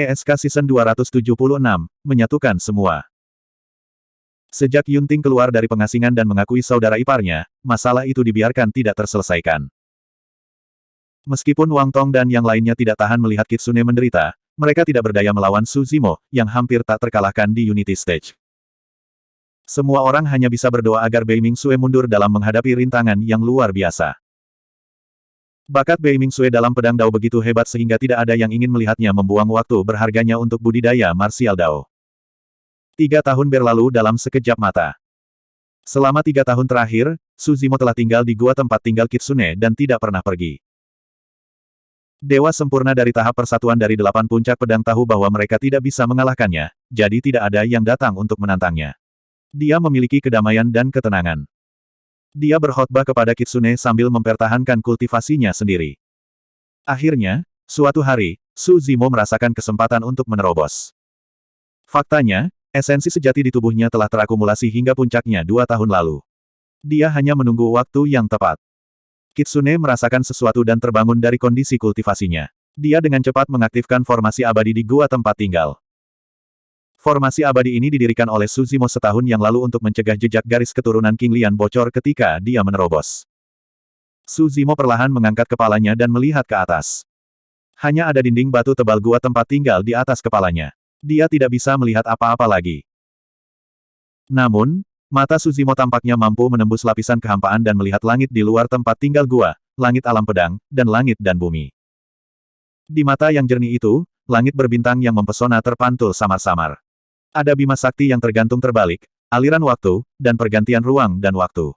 ESK Season 276, menyatukan semua. Sejak Yunting keluar dari pengasingan dan mengakui saudara iparnya, masalah itu dibiarkan tidak terselesaikan. Meskipun Wang Tong dan yang lainnya tidak tahan melihat Kitsune menderita, mereka tidak berdaya melawan Su Zimo, yang hampir tak terkalahkan di Unity Stage. Semua orang hanya bisa berdoa agar Bei Mingxue mundur dalam menghadapi rintangan yang luar biasa. Bakat Bei Mingxue dalam pedang Dao begitu hebat sehingga tidak ada yang ingin melihatnya membuang waktu berharganya untuk budidaya marsial Dao. 3 tahun berlalu dalam sekejap mata. Selama 3 tahun terakhir, Su Zimo telah tinggal di gua tempat tinggal Kitsune dan tidak pernah pergi. Dewa sempurna dari tahap persatuan dari 8 puncak pedang tahu bahwa mereka tidak bisa mengalahkannya, jadi tidak ada yang datang untuk menantangnya. Dia memiliki kedamaian dan ketenangan. Dia berkhotbah kepada Kitsune sambil mempertahankan kultivasinya sendiri. Akhirnya, suatu hari, Su Zimo merasakan kesempatan untuk menerobos. Faktanya, esensi sejati di tubuhnya telah terakumulasi hingga puncaknya 2 tahun lalu. Dia hanya menunggu waktu yang tepat. Kitsune merasakan sesuatu dan terbangun dari kondisi kultivasinya. Dia dengan cepat mengaktifkan formasi abadi di gua tempat tinggal. Formasi abadi ini didirikan oleh Su Zimo setahun yang lalu untuk mencegah jejak garis keturunan King Lian bocor ketika dia menerobos. Su Zimo perlahan mengangkat kepalanya dan melihat ke atas. Hanya ada dinding batu tebal gua tempat tinggal di atas kepalanya. Dia tidak bisa melihat apa-apa lagi. Namun, mata Su Zimo tampaknya mampu menembus lapisan kehampaan dan melihat langit di luar tempat tinggal gua, langit alam pedang, dan langit dan bumi. Di mata yang jernih itu, langit berbintang yang mempesona terpantul samar-samar. Ada bima sakti yang tergantung terbalik, aliran waktu, dan pergantian ruang dan waktu.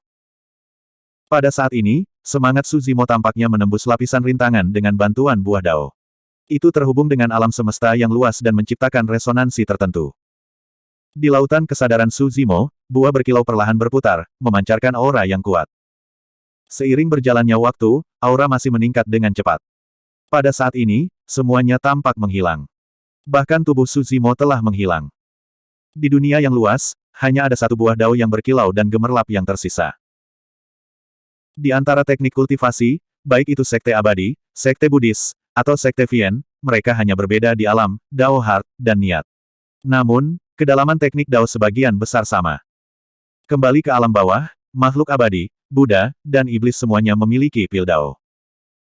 Pada saat ini, semangat Su Zimo tampaknya menembus lapisan rintangan dengan bantuan buah Dao. Itu terhubung dengan alam semesta yang luas dan menciptakan resonansi tertentu. Di lautan kesadaran Su Zimo, buah berkilau perlahan berputar, memancarkan aura yang kuat. Seiring berjalannya waktu, aura masih meningkat dengan cepat. Pada saat ini, semuanya tampak menghilang. Bahkan tubuh Su Zimo telah menghilang. Di dunia yang luas, hanya ada satu buah Dao yang berkilau dan gemerlap yang tersisa. Di antara teknik kultivasi, baik itu sekte abadi, sekte Buddhis, atau sekte Vien, mereka hanya berbeda di alam, Dao Heart, dan niat. Namun, kedalaman teknik Dao sebagian besar sama. Kembali ke alam bawah, makhluk abadi, Buddha, dan iblis semuanya memiliki pil Dao.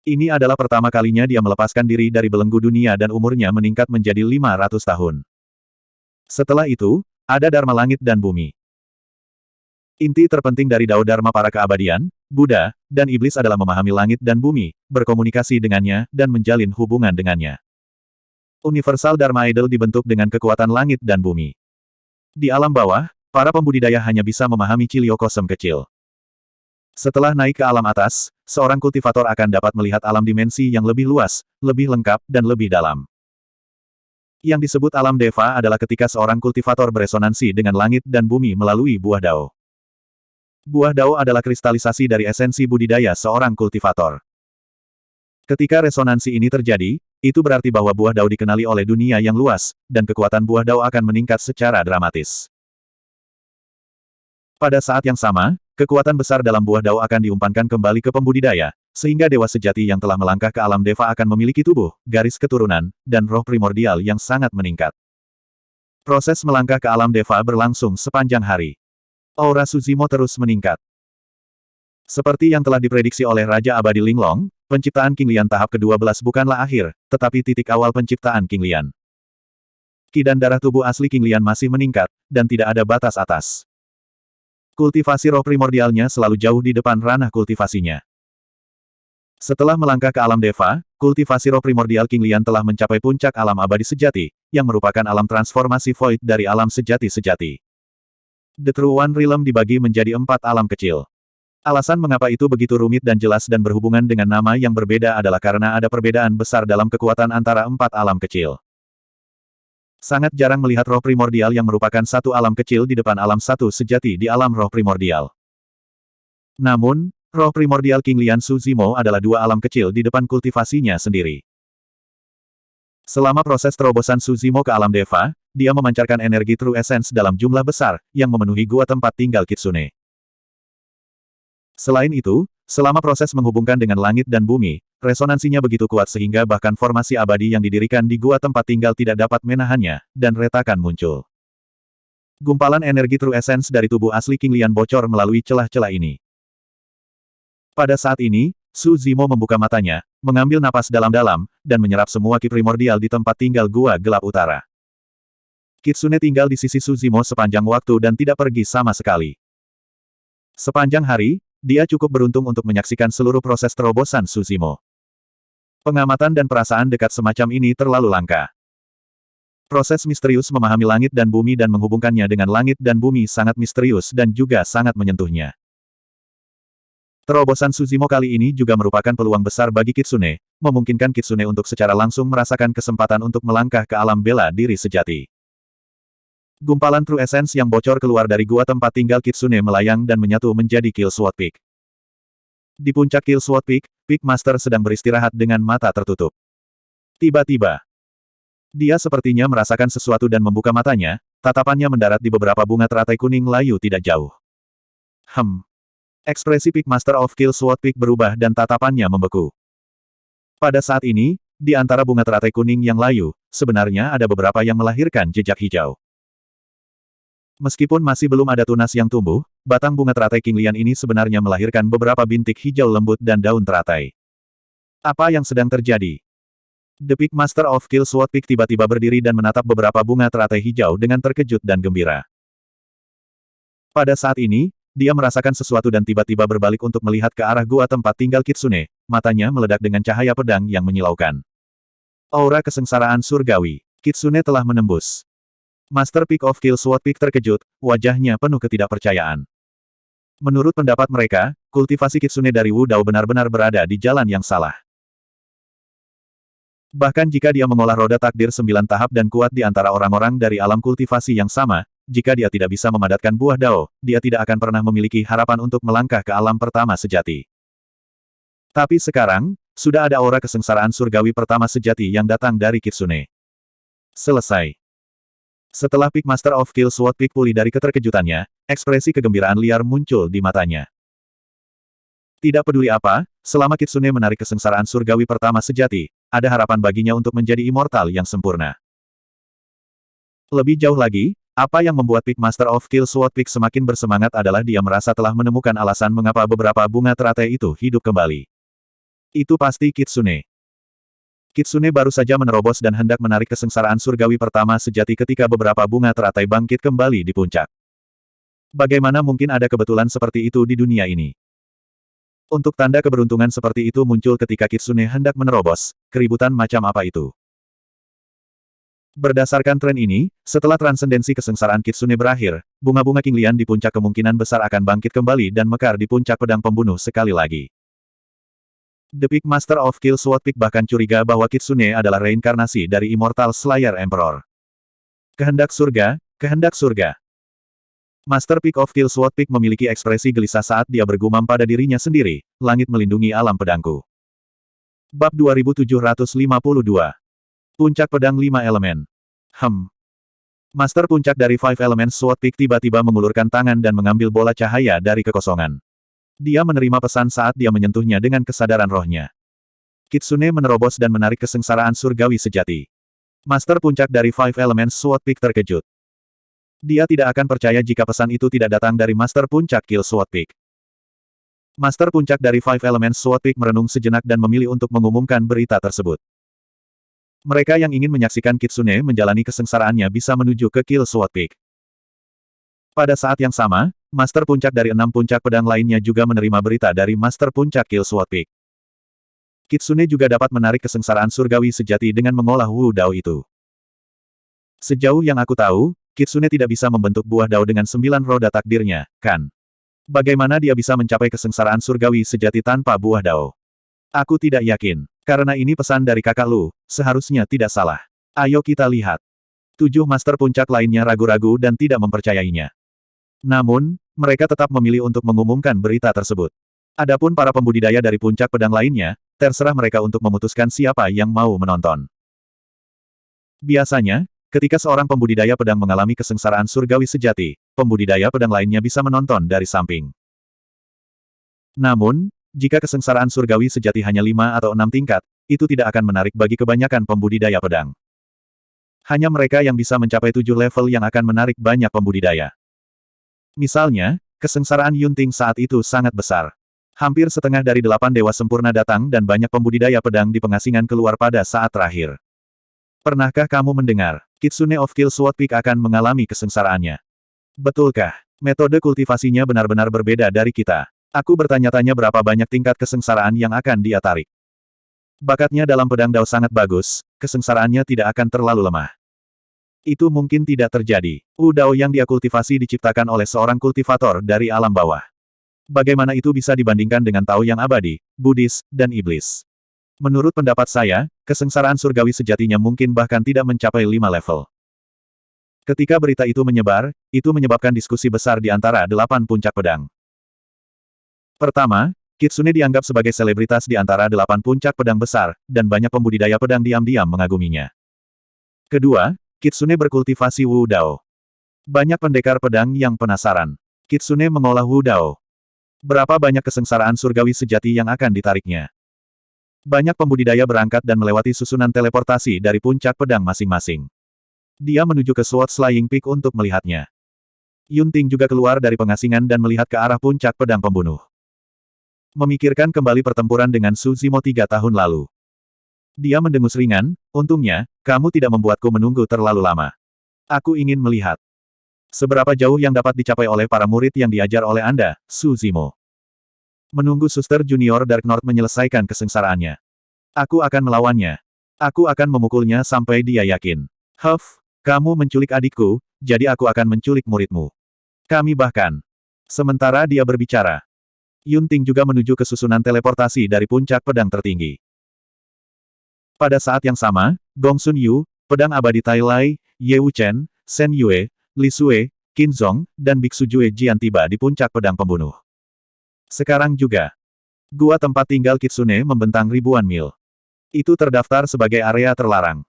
Ini adalah pertama kalinya dia melepaskan diri dari belenggu dunia dan umurnya meningkat menjadi 500 tahun. Setelah itu, ada Dharma langit dan bumi. Inti terpenting dari Dao Dharma para keabadian, Buddha, dan iblis adalah memahami langit dan bumi, berkomunikasi dengannya, dan menjalin hubungan dengannya. Universal Dharma Idol dibentuk dengan kekuatan langit dan bumi. Di alam bawah, para pembudidaya hanya bisa memahami ciliokosem kecil. Setelah naik ke alam atas, seorang kultivator akan dapat melihat alam dimensi yang lebih luas, lebih lengkap, dan lebih dalam. Yang disebut alam Deva adalah ketika seorang kultivator beresonansi dengan langit dan bumi melalui buah Dao. Buah Dao adalah kristalisasi dari esensi budidaya seorang kultivator. Ketika resonansi ini terjadi, itu berarti bahwa buah Dao dikenali oleh dunia yang luas, dan kekuatan buah Dao akan meningkat secara dramatis. Pada saat yang sama, kekuatan besar dalam buah Dao akan diumpankan kembali ke pembudidaya, sehingga dewa sejati yang telah melangkah ke alam Deva akan memiliki tubuh, garis keturunan, dan roh primordial yang sangat meningkat. Proses melangkah ke alam Deva berlangsung sepanjang hari. Aura Su Zimo terus meningkat. Seperti yang telah diprediksi oleh Raja Abadi Linglong, penciptaan King Lian tahap ke-12 bukanlah akhir, tetapi titik awal penciptaan King Lian. Ki dan darah tubuh asli King Lian masih meningkat, dan tidak ada batas atas. Kultivasi roh primordialnya selalu jauh di depan ranah kultivasinya. Setelah melangkah ke alam Deva, kultivasi roh primordial King Lian telah mencapai puncak alam abadi sejati, yang merupakan alam transformasi void dari alam sejati-sejati. The True One Realm dibagi menjadi 4 alam kecil. Alasan mengapa itu begitu rumit dan jelas dan berhubungan dengan nama yang berbeda adalah karena ada perbedaan besar dalam kekuatan antara 4 alam kecil. Sangat jarang melihat roh primordial yang merupakan satu alam kecil di depan alam satu sejati di alam roh primordial. Namun, roh primordial King Lian Su Zimo adalah 2 alam kecil di depan kultivasinya sendiri. Selama proses terobosan Su Zimo ke alam Deva, dia memancarkan energi True Essence dalam jumlah besar, yang memenuhi gua tempat tinggal Kitsune. Selain itu, selama proses menghubungkan dengan langit dan bumi, resonansinya begitu kuat sehingga bahkan formasi abadi yang didirikan di gua tempat tinggal tidak dapat menahannya, dan retakan muncul. Gumpalan energi True Essence dari tubuh asli King Lian bocor melalui celah-celah ini. Pada saat ini, Su Zimo membuka matanya, mengambil napas dalam-dalam, dan menyerap semua ki primordial di tempat tinggal gua gelap utara. Kitsune tinggal di sisi Su Zimo sepanjang waktu dan tidak pergi sama sekali. Sepanjang hari, dia cukup beruntung untuk menyaksikan seluruh proses terobosan Su Zimo. Pengamatan dan perasaan dekat semacam ini terlalu langka. Proses misterius memahami langit dan bumi dan menghubungkannya dengan langit dan bumi sangat misterius dan juga sangat menyentuhnya. Terobosan Su Zimo kali ini juga merupakan peluang besar bagi Kitsune, memungkinkan Kitsune untuk secara langsung merasakan kesempatan untuk melangkah ke alam bela diri sejati. Gumpalan True Essence yang bocor keluar dari gua tempat tinggal Kitsune melayang dan menyatu menjadi Killsword Peak. Di puncak Killsword Peak, Peak Master sedang beristirahat dengan mata tertutup. Tiba-tiba, dia sepertinya merasakan sesuatu dan membuka matanya, tatapannya mendarat di beberapa bunga teratai kuning layu tidak jauh. Ekspresi Peak Master of Killsword Peak berubah dan tatapannya membeku. Pada saat ini, di antara bunga teratai kuning yang layu, sebenarnya ada beberapa yang melahirkan jejak hijau. Meskipun masih belum ada tunas yang tumbuh, batang bunga teratai King Lian ini sebenarnya melahirkan beberapa bintik hijau lembut dan daun teratai. Apa yang sedang terjadi? The Peak Master of Killsword Peak tiba-tiba berdiri dan menatap beberapa bunga teratai hijau dengan terkejut dan gembira. Pada saat ini, dia merasakan sesuatu dan tiba-tiba berbalik untuk melihat ke arah gua tempat tinggal Kitsune, matanya meledak dengan cahaya pedang yang menyilaukan. Aura kesengsaraan surgawi. Kitsune telah menembus. Master Peak of Killsword Peak terkejut, wajahnya penuh ketidakpercayaan. Menurut pendapat mereka, kultivasi Kitsune dari Wu Dao benar-benar berada di jalan yang salah. Bahkan jika dia mengolah roda takdir 9 tahap dan kuat di antara orang-orang dari alam kultivasi yang sama, jika dia tidak bisa memadatkan buah Dao, dia tidak akan pernah memiliki harapan untuk melangkah ke alam pertama sejati. Tapi sekarang, sudah ada aura kesengsaraan surgawi pertama sejati yang datang dari Kitsune. Selesai. Setelah Peak Master of Killsword Peak pulih dari keterkejutannya, ekspresi kegembiraan liar muncul di matanya. Tidak peduli apa, selama Kitsune menarik kesengsaraan surgawi pertama sejati, ada harapan baginya untuk menjadi immortal yang sempurna. Lebih jauh lagi, apa yang membuat Peak Master of Killsword Peak semakin bersemangat adalah dia merasa telah menemukan alasan mengapa beberapa bunga teratai itu hidup kembali. Itu pasti Kitsune. Kitsune baru saja menerobos dan hendak menarik kesengsaraan surgawi pertama sejati ketika beberapa bunga teratai bangkit kembali di puncak. Bagaimana mungkin ada kebetulan seperti itu di dunia ini? Untuk tanda keberuntungan seperti itu muncul ketika Kitsune hendak menerobos, keributan macam apa itu? Berdasarkan tren ini, setelah transendensi kesengsaraan Kitsune berakhir, bunga-bunga King Lian di puncak kemungkinan besar akan bangkit kembali dan mekar di puncak pedang pembunuh sekali lagi. The Peak Master of Killsword Peak bahkan curiga bahwa Kitsune adalah reinkarnasi dari Immortal Slayer Emperor. Kehendak surga, kehendak surga. Master Peak of Killsword Peak memiliki ekspresi gelisah saat dia bergumam pada dirinya sendiri, langit melindungi alam pedangku. Bab 2752. Puncak pedang 5 elemen. Master puncak dari Five Elements Sword Peak tiba-tiba mengulurkan tangan dan mengambil bola cahaya dari kekosongan. Dia menerima pesan saat dia menyentuhnya dengan kesadaran rohnya. Kitsune menerobos dan menarik kesengsaraan surgawi sejati. Master puncak dari Five Elements Sword Peak terkejut. Dia tidak akan percaya jika pesan itu tidak datang dari Master puncak Killsword Peak. Master puncak dari Five Elements Sword Peak merenung sejenak dan memilih untuk mengumumkan berita tersebut. Mereka yang ingin menyaksikan Kitsune menjalani kesengsaraannya bisa menuju ke Killsword Peak. Pada saat yang sama, Master puncak dari 6 puncak pedang lainnya juga menerima berita dari Master puncak Killsword Peak. Kitsune juga dapat menarik kesengsaraan surgawi sejati dengan mengolah Wu Dao itu. Sejauh yang aku tahu, Kitsune tidak bisa membentuk buah Dao dengan 9 roda takdirnya, kan? Bagaimana dia bisa mencapai kesengsaraan surgawi sejati tanpa buah Dao? Aku tidak yakin. Karena ini pesan dari kakak Lu, seharusnya tidak salah. Ayo kita lihat. 7 master puncak lainnya ragu-ragu dan tidak mempercayainya. Namun, mereka tetap memilih untuk mengumumkan berita tersebut. Adapun para pembudidaya dari puncak pedang lainnya, terserah mereka untuk memutuskan siapa yang mau menonton. Biasanya, ketika seorang pembudidaya pedang mengalami kesengsaraan surgawi sejati, pembudidaya pedang lainnya bisa menonton dari samping. Namun, Jika kesengsaraan surgawi sejati hanya 5 atau 6 tingkat, itu tidak akan menarik bagi kebanyakan pembudidaya pedang. Hanya mereka yang bisa mencapai 7 level yang akan menarik banyak pembudidaya. Misalnya, kesengsaraan Yunting saat itu sangat besar. Hampir setengah dari 8 dewa sempurna datang dan banyak pembudidaya pedang di pengasingan keluar pada saat terakhir. Pernahkah kamu mendengar, Kitsune of Kill Sword Peak akan mengalami kesengsaraannya? Betulkah? Metode kultivasinya benar-benar berbeda dari kita. Aku bertanya-tanya berapa banyak tingkat kesengsaraan yang akan dia tarik. Bakatnya dalam pedang Dao sangat bagus, kesengsaraannya tidak akan terlalu lemah. Itu mungkin tidak terjadi. Wu Dao yang dia kultivasi diciptakan oleh seorang kultivator dari alam bawah. Bagaimana itu bisa dibandingkan dengan Tao yang abadi, Buddhis, dan iblis? Menurut pendapat saya, kesengsaraan surgawi sejatinya mungkin bahkan tidak mencapai 5 level. Ketika berita itu menyebar, itu menyebabkan diskusi besar di antara 8 puncak pedang. Pertama, Kitsune dianggap sebagai selebritas di antara 8 puncak pedang besar, dan banyak pembudidaya pedang diam-diam mengaguminya. Kedua, Kitsune berkultivasi Wu Dao. Banyak pendekar pedang yang penasaran. Kitsune mengolah Wu Dao. Berapa banyak kesengsaraan surgawi sejati yang akan ditariknya? Banyak pembudidaya berangkat dan melewati susunan teleportasi dari puncak pedang masing-masing. Dia menuju ke Sword Slaying Peak untuk melihatnya. Yunting juga keluar dari pengasingan dan melihat ke arah puncak pedang pembunuh. Memikirkan kembali pertempuran dengan Su Zimo 3 tahun lalu. Dia mendengus ringan, untungnya, kamu tidak membuatku menunggu terlalu lama. Aku ingin melihat. Seberapa jauh yang dapat dicapai oleh para murid yang diajar oleh Anda, Su Zimo? Menunggu Suster Junior Dark North menyelesaikan kesengsaraannya. Aku akan melawannya. Aku akan memukulnya sampai dia yakin. Huff, kamu menculik adikku, jadi aku akan menculik muridmu. Kami bahkan. Sementara dia berbicara, Yunting juga menuju ke susunan teleportasi dari puncak pedang tertinggi. Pada saat yang sama, Gong Sun Yu, pedang abadi Tai Lai, Ye Wuchen, Shen Yue, Li Sue, Qin Zong, dan Biksu Jue Jian tiba di puncak pedang pembunuh. Sekarang juga, gua tempat tinggal Kitsune membentang ribuan mil. Itu terdaftar sebagai area terlarang.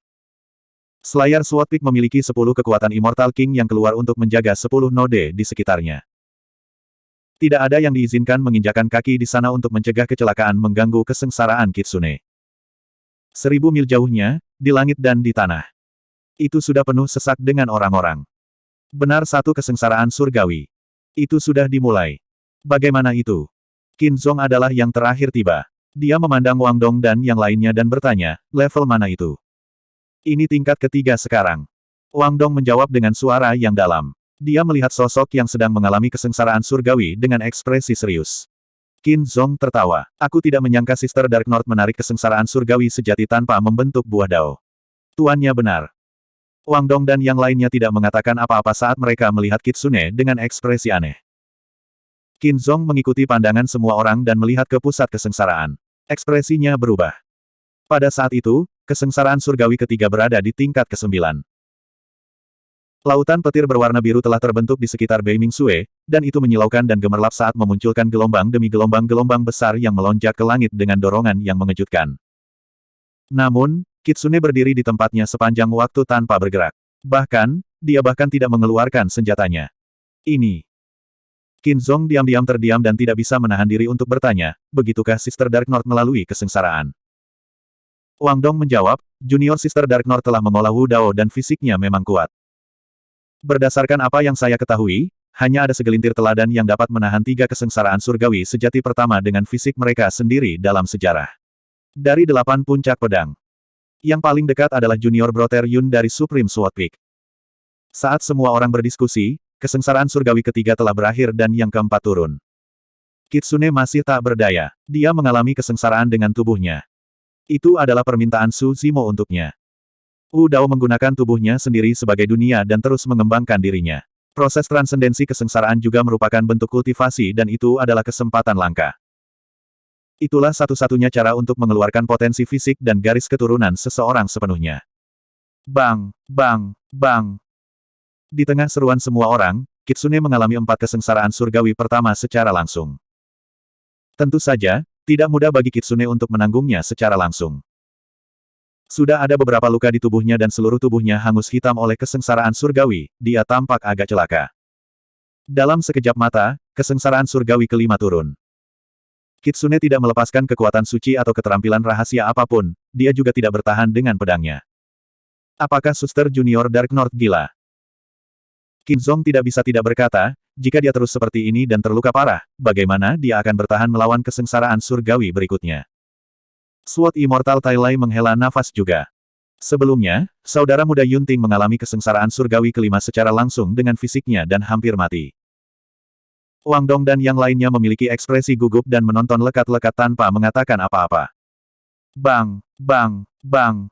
Slayer Sword Peak memiliki 10 kekuatan Immortal King yang keluar untuk menjaga 10 node di sekitarnya. Tidak ada yang diizinkan menginjakan kaki di sana untuk mencegah kecelakaan mengganggu kesengsaraan Kitsune. 1000 mil jauhnya, di langit dan di tanah. Itu sudah penuh sesak dengan orang-orang. Benar satu kesengsaraan surgawi. Itu sudah dimulai. Bagaimana itu? Qin Zong adalah yang terakhir tiba. Dia memandang Wang Dong dan yang lainnya dan bertanya, level mana itu? Ini tingkat ketiga sekarang. Wang Dong menjawab dengan suara yang dalam. Dia melihat sosok yang sedang mengalami kesengsaraan surgawi dengan ekspresi serius. Qin Zong tertawa. Aku tidak menyangka Sister Dark North menarik kesengsaraan surgawi sejati tanpa membentuk buah Dao. Tuannya benar. Wang Dong dan yang lainnya tidak mengatakan apa-apa saat mereka melihat Kitsune dengan ekspresi aneh. Qin Zong mengikuti pandangan semua orang dan melihat ke pusat kesengsaraan. Ekspresinya berubah. Pada saat itu, kesengsaraan surgawi ketiga berada di tingkat ke-9. Lautan petir berwarna biru telah terbentuk di sekitar Beiming Sue, dan itu menyilaukan dan gemerlap saat memunculkan gelombang demi gelombang-gelombang besar yang melonjak ke langit dengan dorongan yang mengejutkan. Namun, Kitsune berdiri di tempatnya sepanjang waktu tanpa bergerak. Bahkan, dia bahkan tidak mengeluarkan senjatanya. Ini. Qin Zong diam-diam terdiam dan tidak bisa menahan diri untuk bertanya, begitukah Sister Dark North melalui kesengsaraan? Wang Dong menjawab, Junior Sister Dark North telah mengolah Wu Dao dan fisiknya memang kuat. Berdasarkan apa yang saya ketahui, hanya ada segelintir teladan yang dapat menahan 3 kesengsaraan surgawi sejati pertama dengan fisik mereka sendiri dalam sejarah. Dari 8 puncak pedang. Yang paling dekat adalah Junior Brother Yun dari Supreme Sword Peak. Saat semua orang berdiskusi, kesengsaraan surgawi ketiga telah berakhir dan yang keempat turun. Kitsune masih tak berdaya. Dia mengalami kesengsaraan dengan tubuhnya. Itu adalah permintaan Su Zimo untuknya. Wu Dao menggunakan tubuhnya sendiri sebagai dunia dan terus mengembangkan dirinya. Proses transendensi kesengsaraan juga merupakan bentuk kultivasi dan itu adalah kesempatan langka. Itulah satu-satunya cara untuk mengeluarkan potensi fisik dan garis keturunan seseorang sepenuhnya. Bang, bang, bang. Di tengah seruan semua orang, Kitsune mengalami 4 kesengsaraan surgawi pertama secara langsung. Tentu saja, tidak mudah bagi Kitsune untuk menanggungnya secara langsung. Sudah ada beberapa luka di tubuhnya dan seluruh tubuhnya hangus hitam oleh kesengsaraan surgawi, dia tampak agak celaka. Dalam sekejap mata, kesengsaraan surgawi kelima turun. Kitsune tidak melepaskan kekuatan suci atau keterampilan rahasia apapun, dia juga tidak bertahan dengan pedangnya. Apakah Suster Junior Dark North gila? Qin Zong tidak bisa tidak berkata, jika dia terus seperti ini dan terluka parah, bagaimana dia akan bertahan melawan kesengsaraan surgawi berikutnya? Sword Immortal Tai Lai menghela nafas juga. Sebelumnya, saudara muda Yunting mengalami kesengsaraan surgawi kelima secara langsung dengan fisiknya dan hampir mati. Wang Dong dan yang lainnya memiliki ekspresi gugup dan menonton lekat-lekat tanpa mengatakan apa-apa. Bang, bang, bang.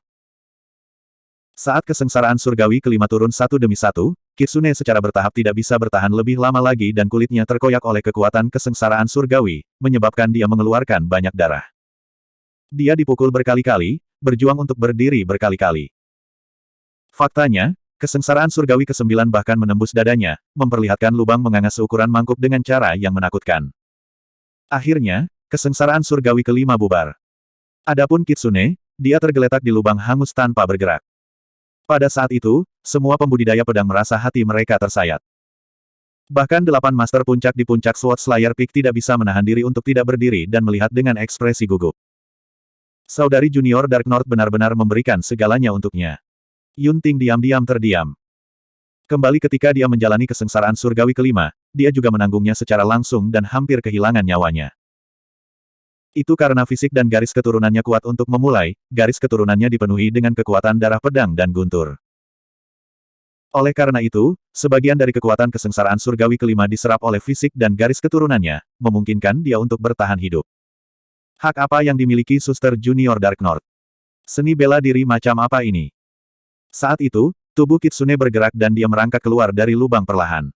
Saat kesengsaraan surgawi kelima turun satu demi satu, Kitsune secara bertahap tidak bisa bertahan lebih lama lagi dan kulitnya terkoyak oleh kekuatan kesengsaraan surgawi, menyebabkan dia mengeluarkan banyak darah. Dia dipukul berkali-kali, berjuang untuk berdiri berkali-kali. Faktanya, kesengsaraan surgawi ke-9 bahkan menembus dadanya, memperlihatkan lubang menganga seukuran mangkuk dengan cara yang menakutkan. Akhirnya, kesengsaraan surgawi ke-5 bubar. Adapun Kitsune, dia tergeletak di lubang hangus tanpa bergerak. Pada saat itu, semua pembudidaya pedang merasa hati mereka tersayat. Bahkan 8 master puncak di puncak Sword Slayer Peak tidak bisa menahan diri untuk tidak berdiri dan melihat dengan ekspresi gugup. Saudari Junior Dark North benar-benar memberikan segalanya untuknya. Yunting diam-diam terdiam. Kembali ketika dia menjalani kesengsaraan surgawi kelima, dia juga menanggungnya secara langsung dan hampir kehilangan nyawanya. Itu karena fisik dan garis keturunannya kuat untuk memulai, garis keturunannya dipenuhi dengan kekuatan darah pedang dan guntur. Oleh karena itu, sebagian dari kekuatan kesengsaraan surgawi kelima diserap oleh fisik dan garis keturunannya, memungkinkan dia untuk bertahan hidup. Hak apa yang dimiliki Suster Junior Dark North? Seni bela diri macam apa ini? Saat itu, tubuh Kitsune bergerak dan dia merangkak keluar dari lubang perlahan.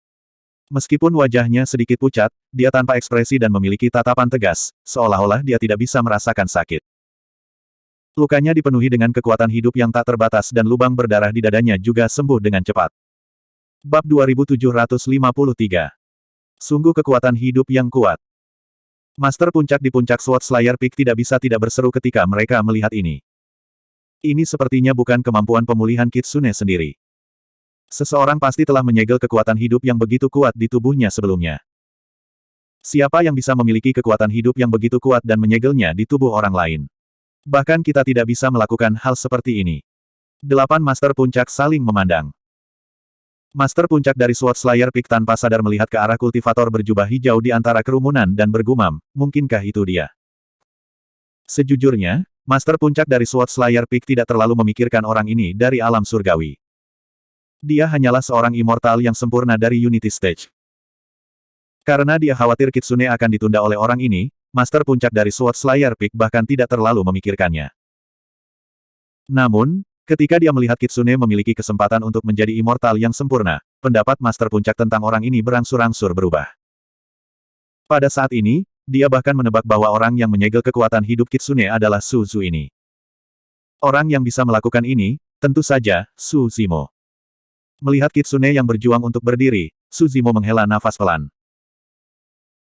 Meskipun wajahnya sedikit pucat, dia tanpa ekspresi dan memiliki tatapan tegas, seolah-olah dia tidak bisa merasakan sakit. Lukanya dipenuhi dengan kekuatan hidup yang tak terbatas dan lubang berdarah di dadanya juga sembuh dengan cepat. Bab 2753. Sungguh kekuatan hidup yang kuat. Master puncak di puncak Sword Slayer Peak tidak bisa tidak berseru ketika mereka melihat ini. Ini sepertinya bukan kemampuan pemulihan Kitsune sendiri. Seseorang pasti telah menyegel kekuatan hidup yang begitu kuat di tubuhnya sebelumnya. Siapa yang bisa memiliki kekuatan hidup yang begitu kuat dan menyegelnya di tubuh orang lain? Bahkan kita tidak bisa melakukan hal seperti ini. 8 master puncak saling memandang. Master puncak dari Sword Slayer Peak tanpa sadar melihat ke arah kultivator berjubah hijau di antara kerumunan dan bergumam, mungkinkah itu dia? Sejujurnya, Master puncak dari Sword Slayer Peak tidak terlalu memikirkan orang ini dari alam surgawi. Dia hanyalah seorang immortal yang sempurna dari Unity Stage. Karena dia khawatir Kitsune akan ditunda oleh orang ini, Master puncak dari Sword Slayer Peak bahkan tidak terlalu memikirkannya. Namun, ketika dia melihat Kitsune memiliki kesempatan untuk menjadi immortal yang sempurna, pendapat Master puncak tentang orang ini berangsur-angsur berubah. Pada saat ini, dia bahkan menebak bahwa orang yang menyegel kekuatan hidup Kitsune adalah Su Zimo ini. Orang yang bisa melakukan ini, tentu saja, Su Zimo. Melihat Kitsune yang berjuang untuk berdiri, Su Zimo menghela nafas pelan.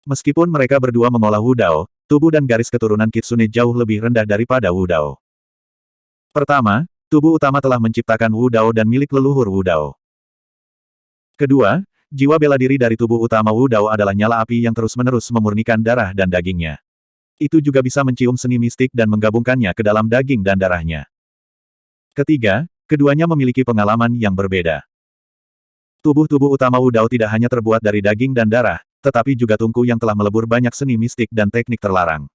Meskipun mereka berdua mengolah Wu Dao, tubuh dan garis keturunan Kitsune jauh lebih rendah daripada Wu Dao. Pertama, tubuh utama telah menciptakan Wu Dao dan milik leluhur Wu Dao. Kedua, jiwa bela diri dari tubuh utama Wu Dao adalah nyala api yang terus-menerus memurnikan darah dan dagingnya. Itu juga bisa mencium seni mistik dan menggabungkannya ke dalam daging dan darahnya. Ketiga, keduanya memiliki pengalaman yang berbeda. Tubuh-tubuh utama Wu Dao tidak hanya terbuat dari daging dan darah, tetapi juga tungku yang telah melebur banyak seni mistik dan teknik terlarang.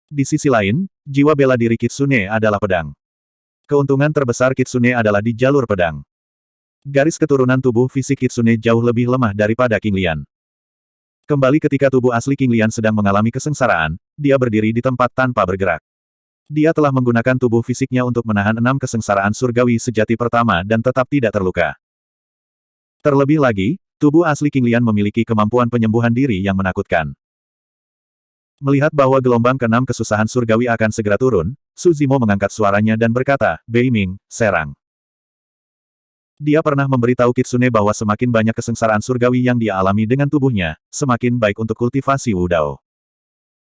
Di sisi lain, jiwa bela diri Kitsune adalah pedang. Keuntungan terbesar Kitsune adalah di jalur pedang. Garis keturunan tubuh fisik Kitsune jauh lebih lemah daripada King Lian. Kembali ketika tubuh asli King Lian sedang mengalami kesengsaraan, dia berdiri di tempat tanpa bergerak. Dia telah menggunakan tubuh fisiknya untuk menahan 6 kesengsaraan surgawi sejati pertama dan tetap tidak terluka. Terlebih lagi, tubuh asli King Lian memiliki kemampuan penyembuhan diri yang menakutkan. Melihat bahwa gelombang ke-6 kesusahan surgawi akan segera turun, Su Zimo mengangkat suaranya dan berkata, Beiming, serang. Dia pernah memberitahu Kitsune bahwa semakin banyak kesengsaraan surgawi yang dia alami dengan tubuhnya, semakin baik untuk kultivasi Wu Dao.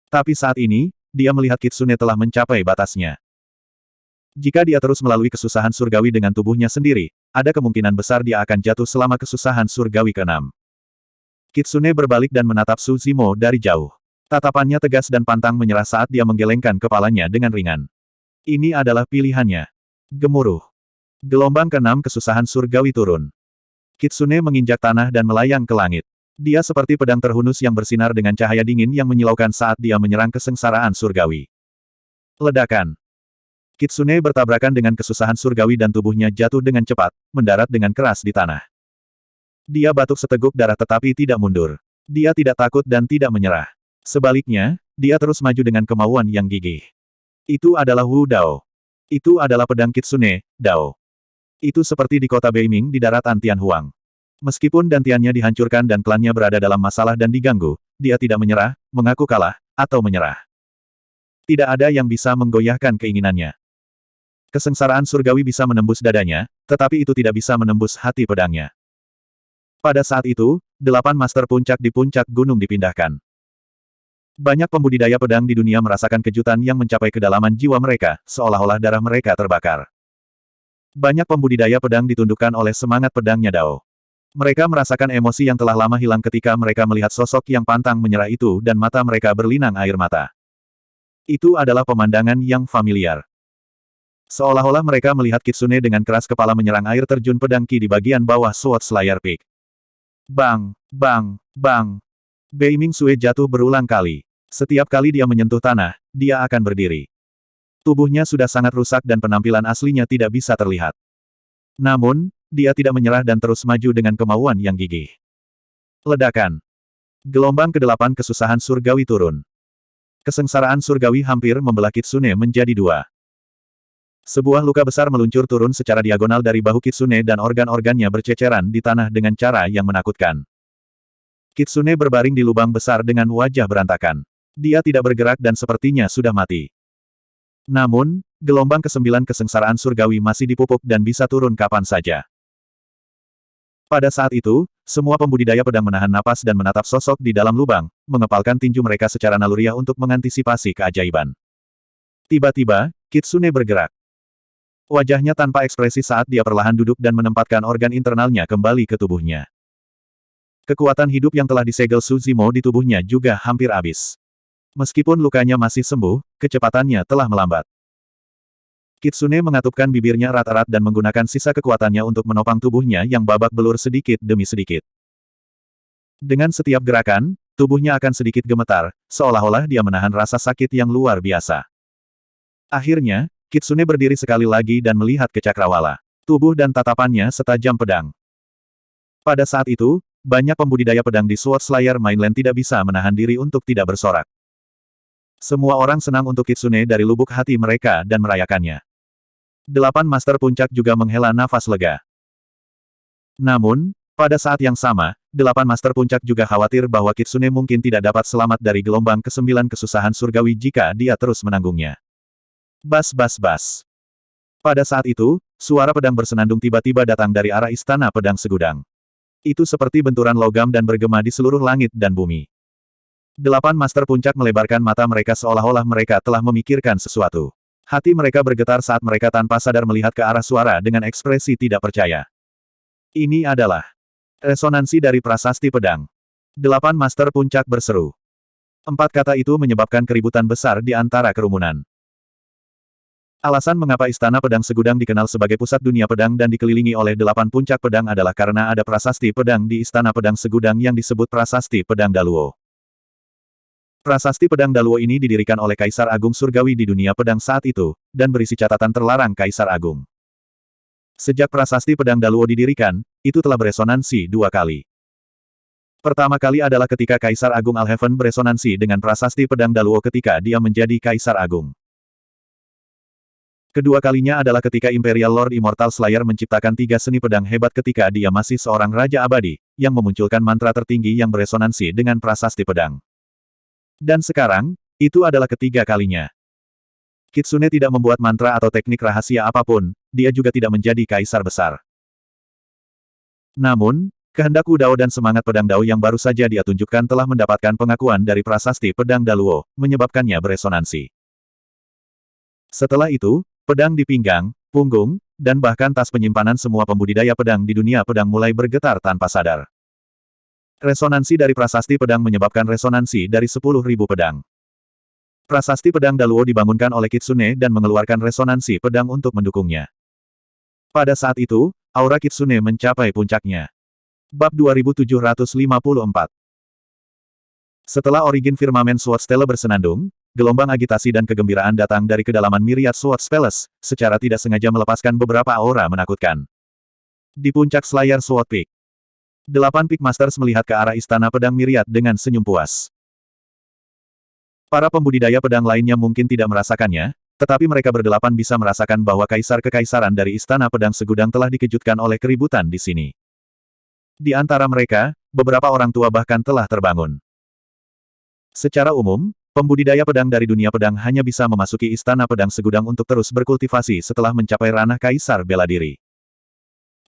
Tapi saat ini, dia melihat Kitsune telah mencapai batasnya. Jika dia terus melalui kesusahan surgawi dengan tubuhnya sendiri, ada kemungkinan besar dia akan jatuh selama kesusahan surgawi ke-6. Kitsune berbalik dan menatap Su Zimo dari jauh. Tatapannya tegas dan pantang menyerah saat dia menggelengkan kepalanya dengan ringan. Ini adalah pilihannya. Gemuruh. Gelombang keenam kesusahan surgawi turun. Kitsune menginjak tanah dan melayang ke langit. Dia seperti pedang terhunus yang bersinar dengan cahaya dingin yang menyilaukan saat dia menyerang kesengsaraan surgawi. Ledakan. Kitsune bertabrakan dengan kesusahan surgawi dan tubuhnya jatuh dengan cepat, mendarat dengan keras di tanah. Dia batuk seteguk darah tetapi tidak mundur. Dia tidak takut dan tidak menyerah. Sebaliknya, dia terus maju dengan kemauan yang gigih. Itu adalah Wu Dao. Itu adalah pedang Kitsune, Dao. Itu seperti di kota Beiming di daratan Tianhuang. Meskipun dantiannya dihancurkan dan klannya berada dalam masalah dan diganggu, dia tidak menyerah, mengaku kalah, atau menyerah. Tidak ada yang bisa menggoyahkan keinginannya. Kesengsaraan surgawi bisa menembus dadanya, tetapi itu tidak bisa menembus hati pedangnya. Pada saat itu, 8 master puncak di puncak gunung dipindahkan. Banyak pembudidaya pedang di dunia merasakan kejutan yang mencapai kedalaman jiwa mereka, seolah-olah darah mereka terbakar. Banyak pembudidaya pedang ditundukkan oleh semangat pedangnya Dao. Mereka merasakan emosi yang telah lama hilang ketika mereka melihat sosok yang pantang menyerah itu dan mata mereka berlinang air mata. Itu adalah pemandangan yang familiar. Seolah-olah mereka melihat Kitsune dengan keras kepala menyerang air terjun pedang Ki di bagian bawah Sword Slayer Peak. Bang! Bang! Bang! Beiming Sue jatuh berulang kali. Setiap kali dia menyentuh tanah, dia akan berdiri. Tubuhnya sudah sangat rusak dan penampilan aslinya tidak bisa terlihat. Namun, dia tidak menyerah dan terus maju dengan kemauan yang gigih. Ledakan. Gelombang ke-8 kesusahan surgawi turun. Kesengsaraan surgawi hampir membelah Kitsune menjadi 2. Sebuah luka besar meluncur turun secara diagonal dari bahu Kitsune dan organ-organnya berceceran di tanah dengan cara yang menakutkan. Kitsune berbaring di lubang besar dengan wajah berantakan. Dia tidak bergerak dan sepertinya sudah mati. Namun, gelombang ke-9 kesengsaraan surgawi masih dipupuk dan bisa turun kapan saja. Pada saat itu, semua pembudidaya pedang menahan napas dan menatap sosok di dalam lubang, mengepalkan tinju mereka secara naluriah untuk mengantisipasi keajaiban. Tiba-tiba, Kitsune bergerak. Wajahnya tanpa ekspresi saat dia perlahan duduk dan menempatkan organ internalnya kembali ke tubuhnya. Kekuatan hidup yang telah disegel Su Zimo di tubuhnya juga hampir habis. Meskipun lukanya masih sembuh, kecepatannya telah melambat. Kitsune mengatupkan bibirnya erat-erat dan menggunakan sisa kekuatannya untuk menopang tubuhnya yang babak belur sedikit demi sedikit. Dengan setiap gerakan, tubuhnya akan sedikit gemetar, seolah-olah dia menahan rasa sakit yang luar biasa. Akhirnya, Kitsune berdiri sekali lagi dan melihat ke cakrawala. Tubuh dan tatapannya setajam pedang. Pada saat itu, banyak pembudidaya pedang di Sword Slayer Mainland tidak bisa menahan diri untuk tidak bersorak. Semua orang senang untuk Kitsune dari lubuk hati mereka dan merayakannya. 8 master puncak juga menghela nafas lega. Namun, pada saat yang sama, 8 master puncak juga khawatir bahwa Kitsune mungkin tidak dapat selamat dari gelombang ke-9 kesusahan surgawi jika dia terus menanggungnya. Bas bas bas. Pada saat itu, suara pedang bersenandung tiba-tiba datang dari arah istana pedang segudang. Itu seperti benturan logam dan bergema di seluruh langit dan bumi. 8 master puncak melebarkan mata mereka seolah-olah mereka telah memikirkan sesuatu. Hati mereka bergetar saat mereka tanpa sadar melihat ke arah suara dengan ekspresi tidak percaya. Ini adalah resonansi dari prasasti pedang. 8 master puncak berseru. 4 kata itu menyebabkan keributan besar di antara kerumunan. Alasan mengapa Istana Pedang Segudang dikenal sebagai pusat dunia pedang dan dikelilingi oleh 8 puncak pedang adalah karena ada prasasti pedang di Istana Pedang Segudang yang disebut Prasasti Pedang Daluo. Prasasti Pedang Daluo ini didirikan oleh Kaisar Agung Surgawi di dunia pedang saat itu, dan berisi catatan terlarang Kaisar Agung. Sejak Prasasti Pedang Daluo didirikan, itu telah beresonansi 2 kali. Pertama kali adalah ketika Kaisar Agung Alhaven beresonansi dengan Prasasti Pedang Daluo ketika dia menjadi Kaisar Agung. Kedua kalinya adalah ketika Imperial Lord Immortal Slayer menciptakan 3 seni pedang hebat ketika dia masih seorang Raja Abadi, yang memunculkan mantra tertinggi yang beresonansi dengan prasasti pedang. Dan sekarang, itu adalah ketiga kalinya. Kitsune tidak membuat mantra atau teknik rahasia apapun, dia juga tidak menjadi kaisar besar. Namun, kehendak Wu Dao dan semangat pedang Dao yang baru saja dia tunjukkan telah mendapatkan pengakuan dari prasasti pedang Daluo, menyebabkannya beresonansi. Setelah itu, pedang di pinggang, punggung, dan bahkan tas penyimpanan semua pembudidaya pedang di dunia pedang mulai bergetar tanpa sadar. Resonansi dari prasasti pedang menyebabkan resonansi dari 10.000 pedang. Prasasti pedang Daluo dibangunkan oleh Kitsune dan mengeluarkan resonansi pedang untuk mendukungnya. Pada saat itu, aura Kitsune mencapai puncaknya. Bab 2754. Setelah origin firmamen Swords Stele bersenandung, gelombang agitasi dan kegembiraan datang dari kedalaman Myriad Swords Palace, secara tidak sengaja melepaskan beberapa aura menakutkan. Di puncak Slayer Sword Peak, 8 Peak Masters melihat ke arah istana pedang Myriad dengan senyum puas. Para pembudidaya pedang lainnya mungkin tidak merasakannya, tetapi mereka berdelapan bisa merasakan bahwa kaisar-kekaisaran dari istana pedang segudang telah dikejutkan oleh keributan di sini. Di antara mereka, beberapa orang tua bahkan telah terbangun. Secara umum, pembudidaya pedang dari dunia pedang hanya bisa memasuki istana pedang segudang untuk terus berkultivasi setelah mencapai ranah kaisar bela diri.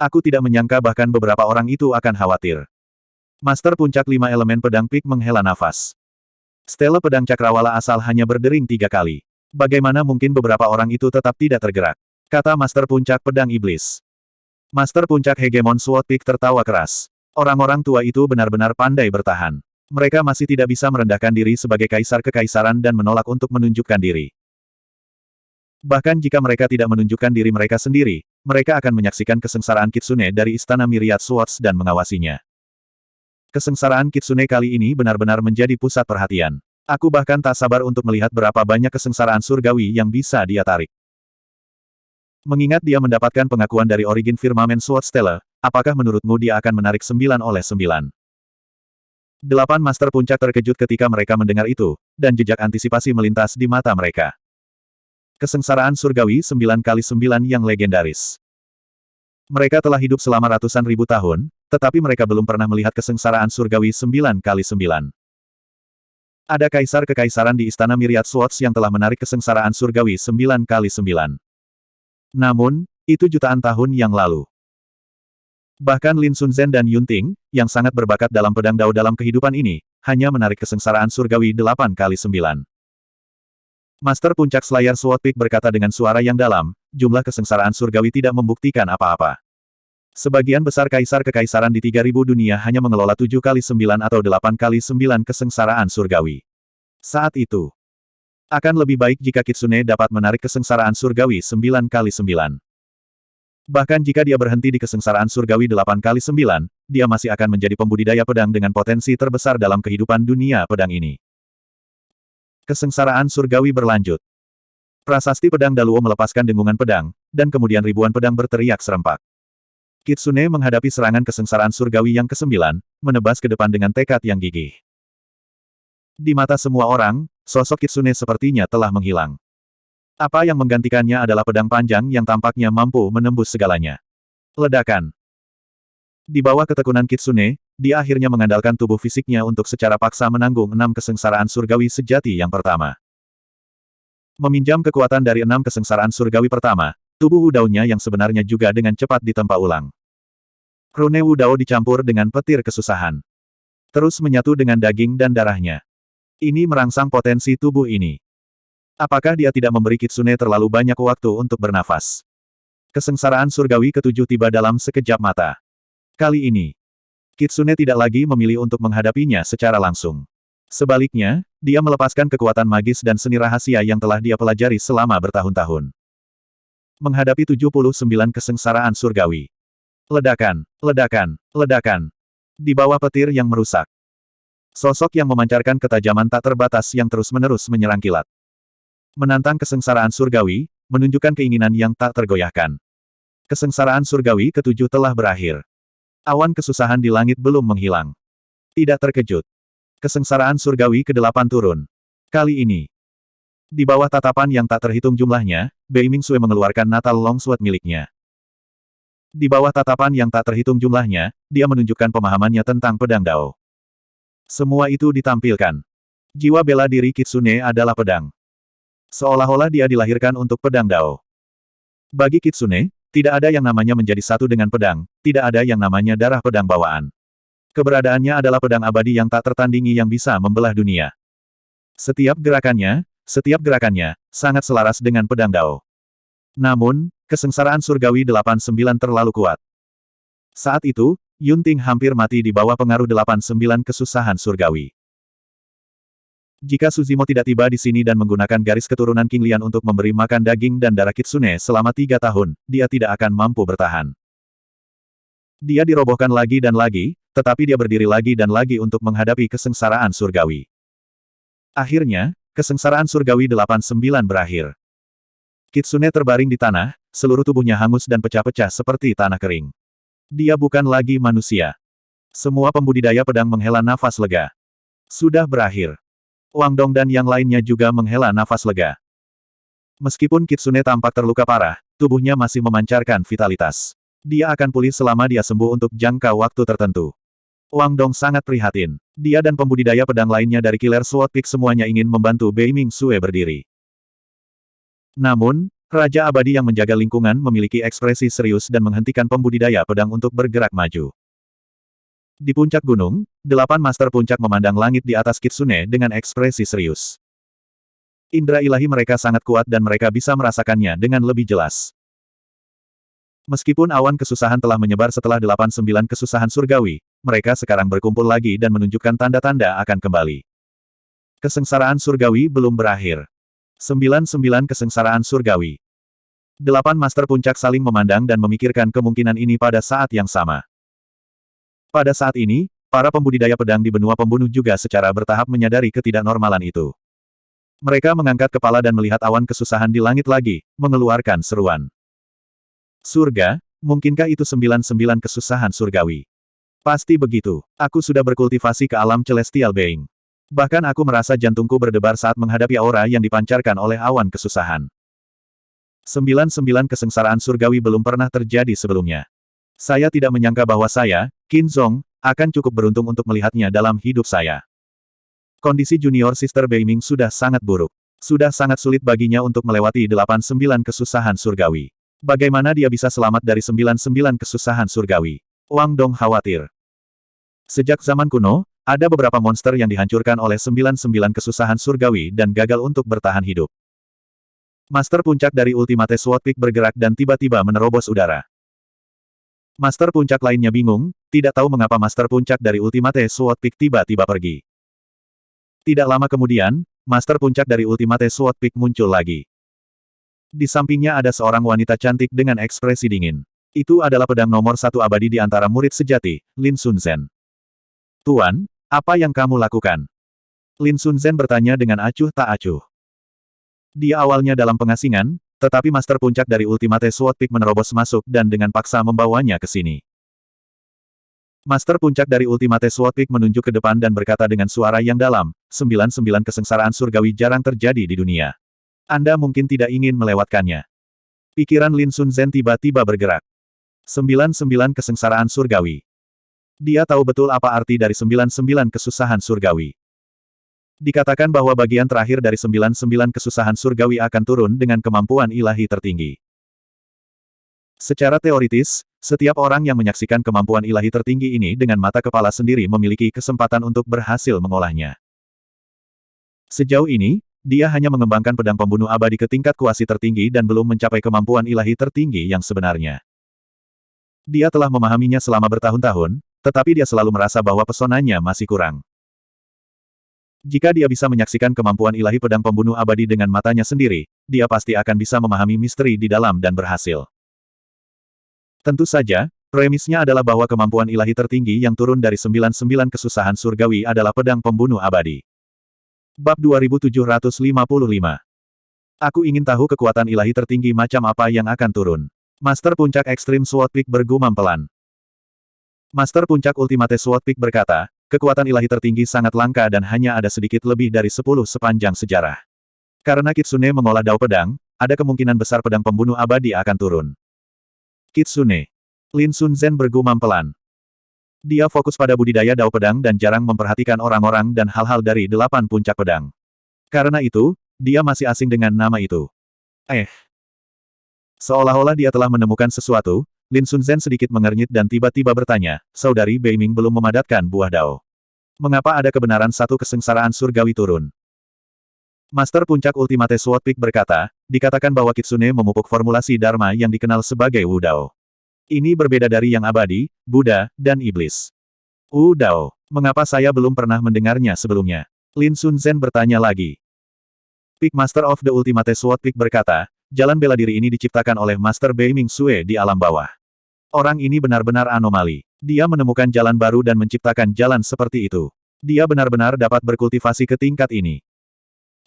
Aku tidak menyangka bahkan beberapa orang itu akan khawatir. Master puncak 5 elemen pedang Peak menghela nafas. Stele pedang cakrawala asal hanya berdering 3 kali. Bagaimana mungkin beberapa orang itu tetap tidak tergerak? Kata Master puncak pedang iblis. Master puncak Hegemon Sword Peak tertawa keras. Orang-orang tua itu benar-benar pandai bertahan. Mereka masih tidak bisa merendahkan diri sebagai kaisar kekaisaran dan menolak untuk menunjukkan diri. Bahkan jika mereka tidak menunjukkan diri mereka sendiri, mereka akan menyaksikan kesengsaraan Kitsune dari istana Myriad Swords dan mengawasinya. Kesengsaraan Kitsune kali ini benar-benar menjadi pusat perhatian. Aku bahkan tak sabar untuk melihat berapa banyak kesengsaraan surgawi yang bisa dia tarik. Mengingat dia mendapatkan pengakuan dari origin firmamen Sword Stele, apakah menurutmu dia akan menarik 9 oleh 9? 8 master puncak terkejut ketika mereka mendengar itu, dan jejak antisipasi melintas di mata mereka. Kesengsaraan surgawi 9x9 yang legendaris. Mereka telah hidup selama ratusan ribu tahun, tetapi mereka belum pernah melihat kesengsaraan surgawi 9x9. Ada kaisar-kekaisaran di istana Myriad Swords yang telah menarik kesengsaraan surgawi 9x9. Namun, itu jutaan tahun yang lalu. Bahkan Lin Sunzen dan Yunting, yang sangat berbakat dalam pedang dao dalam kehidupan ini, hanya menarik kesengsaraan surgawi 8x9. Master puncak Slayer Sword Peak berkata dengan suara yang dalam, jumlah kesengsaraan surgawi tidak membuktikan apa-apa. Sebagian besar kaisar-kekaisaran di 3000 dunia hanya mengelola 7x9 atau 8x9 kesengsaraan surgawi. Saat itu, akan lebih baik jika Kitsune dapat menarik kesengsaraan surgawi 9x9. Bahkan jika dia berhenti di kesengsaraan surgawi 8x9, dia masih akan menjadi pembudidaya pedang dengan potensi terbesar dalam kehidupan dunia pedang ini. Kesengsaraan surgawi berlanjut. Prasasti pedang Daluo melepaskan dengungan pedang, dan kemudian ribuan pedang berteriak serempak. Kitsune menghadapi serangan kesengsaraan surgawi yang ke-9, menebas ke depan dengan tekad yang gigih. Di mata semua orang, sosok Kitsune sepertinya telah menghilang. Apa yang menggantikannya adalah pedang panjang yang tampaknya mampu menembus segalanya. Ledakan. Di bawah ketekunan Kitsune, dia akhirnya mengandalkan tubuh fisiknya untuk secara paksa menanggung 6 kesengsaraan surgawi sejati yang pertama. Meminjam kekuatan dari 6 kesengsaraan surgawi pertama, tubuh Wudao-nya yang sebenarnya juga dengan cepat ditempa ulang. Rune Wudao dicampur dengan petir kesusahan. Terus menyatu dengan daging dan darahnya. Ini merangsang potensi tubuh ini. Apakah dia tidak memberi Kitsune terlalu banyak waktu untuk bernafas? Kesengsaraan surgawi ke-7 tiba dalam sekejap mata. Kali ini, Kitsune tidak lagi memilih untuk menghadapinya secara langsung. Sebaliknya, dia melepaskan kekuatan magis dan seni rahasia yang telah dia pelajari selama bertahun-tahun. Menghadapi 79 kesengsaraan surgawi. Ledakan, ledakan, ledakan. Di bawah petir yang merusak. Sosok yang memancarkan ketajaman tak terbatas yang terus-menerus menyerang kilat. Menantang kesengsaraan surgawi, menunjukkan keinginan yang tak tergoyahkan. Kesengsaraan surgawi ke-7 telah berakhir. Awan kesusahan di langit belum menghilang. Tidak terkejut. Kesengsaraan surgawi ke-8 turun. Kali ini, di bawah tatapan yang tak terhitung jumlahnya, Bei Mingsue mengeluarkan Natal Longsword miliknya. Di bawah tatapan yang tak terhitung jumlahnya, dia menunjukkan pemahamannya tentang pedang dao. Semua itu ditampilkan. Jiwa bela diri Kitsune adalah pedang. Seolah-olah dia dilahirkan untuk pedang dao. Bagi Kitsune, tidak ada yang namanya menjadi satu dengan pedang, tidak ada yang namanya darah pedang bawaan. Keberadaannya adalah pedang abadi yang tak tertandingi yang bisa membelah dunia. Setiap gerakannya, sangat selaras dengan pedang dao. Namun, kesengsaraan surgawi 89 terlalu kuat. Saat itu, Yunting hampir mati di bawah pengaruh 89 kesusahan surgawi. Jika Suzimo tidak tiba di sini dan menggunakan garis keturunan King Lian untuk memberi makan daging dan darah kitsune selama 3 tahun, dia tidak akan mampu bertahan. Dia dirobohkan lagi dan lagi, tetapi dia berdiri lagi dan lagi untuk menghadapi kesengsaraan surgawi. Akhirnya, kesengsaraan surgawi 89 berakhir. Kitsune terbaring di tanah, seluruh tubuhnya hangus dan pecah-pecah seperti tanah kering. Dia bukan lagi manusia. Semua pembudidaya pedang menghela nafas lega. Sudah berakhir. Wang Dong dan yang lainnya juga menghela nafas lega. Meskipun Kitsune tampak terluka parah, tubuhnya masih memancarkan vitalitas. Dia akan pulih selama dia sembuh untuk jangka waktu tertentu. Wang Dong sangat prihatin. Dia dan pembudidaya pedang lainnya dari Killer Sword Peak semuanya ingin membantu Bei Ming Sue berdiri. Namun, Raja Abadi yang menjaga lingkungan memiliki ekspresi serius dan menghentikan pembudidaya pedang untuk bergerak maju. Di puncak gunung, 8 master puncak memandang langit di atas Kitsune dengan ekspresi serius. Indra ilahi mereka sangat kuat dan mereka bisa merasakannya dengan lebih jelas. Meskipun awan kesusahan telah menyebar setelah 89 kesusahan surgawi, mereka sekarang berkumpul lagi dan menunjukkan tanda-tanda akan kembali. Kesengsaraan surgawi belum berakhir. 99 kesengsaraan surgawi. 8 master puncak saling memandang dan memikirkan kemungkinan ini pada saat yang sama. Pada saat ini, para pembudidaya pedang di benua pembunuh juga secara bertahap menyadari ketidaknormalan itu. Mereka mengangkat kepala dan melihat awan kesusahan di langit lagi, mengeluarkan seruan. Surga, mungkinkah itu 99 kesusahan surgawi? Pasti begitu. Aku sudah berkultivasi ke alam celestial being. Bahkan aku merasa jantungku berdebar saat menghadapi aura yang dipancarkan oleh awan kesusahan. 99 kesengsaraan surgawi belum pernah terjadi sebelumnya. Saya tidak menyangka bahwa saya, Qin Zong, akan cukup beruntung untuk melihatnya dalam hidup saya. Kondisi junior Sister Bei Ming sudah sangat buruk. Sudah sangat sulit baginya untuk melewati 89 kesusahan surgawi. Bagaimana dia bisa selamat dari 99 kesusahan surgawi? Wang Dong khawatir. Sejak zaman kuno, ada beberapa monster yang dihancurkan oleh 99 kesusahan surgawi dan gagal untuk bertahan hidup. Master puncak dari Ultimate Sword Peak bergerak dan tiba-tiba menerobos udara. Master puncak lainnya bingung, tidak tahu mengapa master puncak dari Ultimate Sword Peak tiba-tiba pergi. Tidak lama kemudian, master puncak dari Ultimate Sword Peak muncul lagi. Di sampingnya ada seorang wanita cantik dengan ekspresi dingin. Itu adalah pedang nomor 1 abadi di antara murid sejati, Lin Sunzhen. Tuan, apa yang kamu lakukan? Lin Sunzhen bertanya dengan acuh tak acuh. Dia awalnya dalam pengasingan, tetapi master puncak dari Ultimate Sword Peak menerobos masuk dan dengan paksa membawanya ke sini. Master puncak dari Ultimate Sword Peak menunjuk ke depan dan berkata dengan suara yang dalam, 99 kesengsaraan surgawi jarang terjadi di dunia. Anda mungkin tidak ingin melewatkannya. Pikiran Lin Sunzhen tiba-tiba bergerak. 99 kesengsaraan surgawi. Dia tahu betul apa arti dari 99 kesusahan surgawi. Dikatakan bahwa bagian terakhir dari 99 kesusahan surgawi akan turun dengan kemampuan ilahi tertinggi. Secara teoritis, setiap orang yang menyaksikan kemampuan ilahi tertinggi ini dengan mata kepala sendiri memiliki kesempatan untuk berhasil mengolahnya. Sejauh ini, dia hanya mengembangkan pedang pembunuh abadi ke tingkat kuasi tertinggi dan belum mencapai kemampuan ilahi tertinggi yang sebenarnya. Dia telah memahaminya selama bertahun-tahun, tetapi dia selalu merasa bahwa pesonanya masih kurang. Jika dia bisa menyaksikan kemampuan ilahi pedang pembunuh abadi dengan matanya sendiri, dia pasti akan bisa memahami misteri di dalam dan berhasil. Tentu saja, premisnya adalah bahwa kemampuan ilahi tertinggi yang turun dari 99 kesusahan surgawi adalah pedang pembunuh abadi. Bab 2755. Aku ingin tahu kekuatan ilahi tertinggi macam apa yang akan turun. Master Puncak Extreme Sword Peak bergumam pelan. Master Puncak Ultimate Sword Peak berkata, kekuatan ilahi tertinggi sangat langka dan hanya ada sedikit lebih dari 10 sepanjang sejarah. Karena Kitsune mengolah dao pedang, ada kemungkinan besar pedang pembunuh abadi akan turun. Kitsune. Lin Sunzhen bergumam pelan. Dia fokus pada budidaya dao pedang dan jarang memperhatikan orang-orang dan hal-hal dari 8 puncak pedang. Karena itu, dia masih asing dengan nama itu. Seolah-olah dia telah menemukan sesuatu, Lin Sunzhen sedikit mengernyit dan tiba-tiba bertanya, Saudari Bei Ming belum memadatkan buah dao. Mengapa ada kebenaran satu kesengsaraan surgawi turun? Master Puncak Ultimate Sword Peak berkata, dikatakan bahwa Kitsune memupuk formulasi Dharma yang dikenal sebagai Wu Dao. Ini berbeda dari yang abadi, Buddha, dan iblis. Wu Dao, mengapa saya belum pernah mendengarnya sebelumnya? Lin Sun Zhen bertanya lagi. Peak Master of the Ultimate Sword Peak berkata, jalan bela diri ini diciptakan oleh Master Bei Ming Sue di alam bawah. Orang ini benar-benar anomali. Dia menemukan jalan baru dan menciptakan jalan seperti itu. Dia benar-benar dapat berkultivasi ke tingkat ini.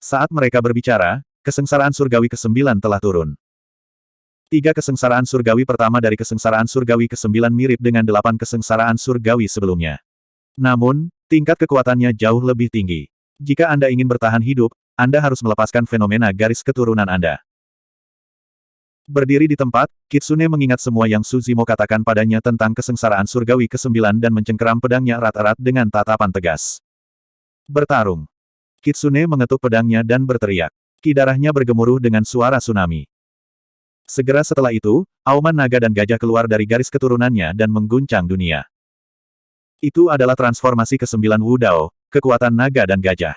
Saat mereka berbicara, kesengsaraan surgawi ke-9 telah turun. 3 kesengsaraan surgawi pertama dari kesengsaraan surgawi ke-9 mirip dengan 8 kesengsaraan surgawi sebelumnya. Namun, tingkat kekuatannya jauh lebih tinggi. Jika Anda ingin bertahan hidup, Anda harus melepaskan fenomena garis keturunan Anda. Berdiri di tempat, Kitsune mengingat semua yang Suzimo katakan padanya tentang kesengsaraan surgawi ke-9 dan mencengkeram pedangnya erat-erat dengan tatapan tegas. Bertarung. Kitsune mengetuk pedangnya dan berteriak. Ki darahnya bergemuruh dengan suara tsunami. Segera setelah itu, auman naga dan gajah keluar dari garis keturunannya dan mengguncang dunia. Itu adalah transformasi ke-9 Wu Dao, kekuatan naga dan gajah.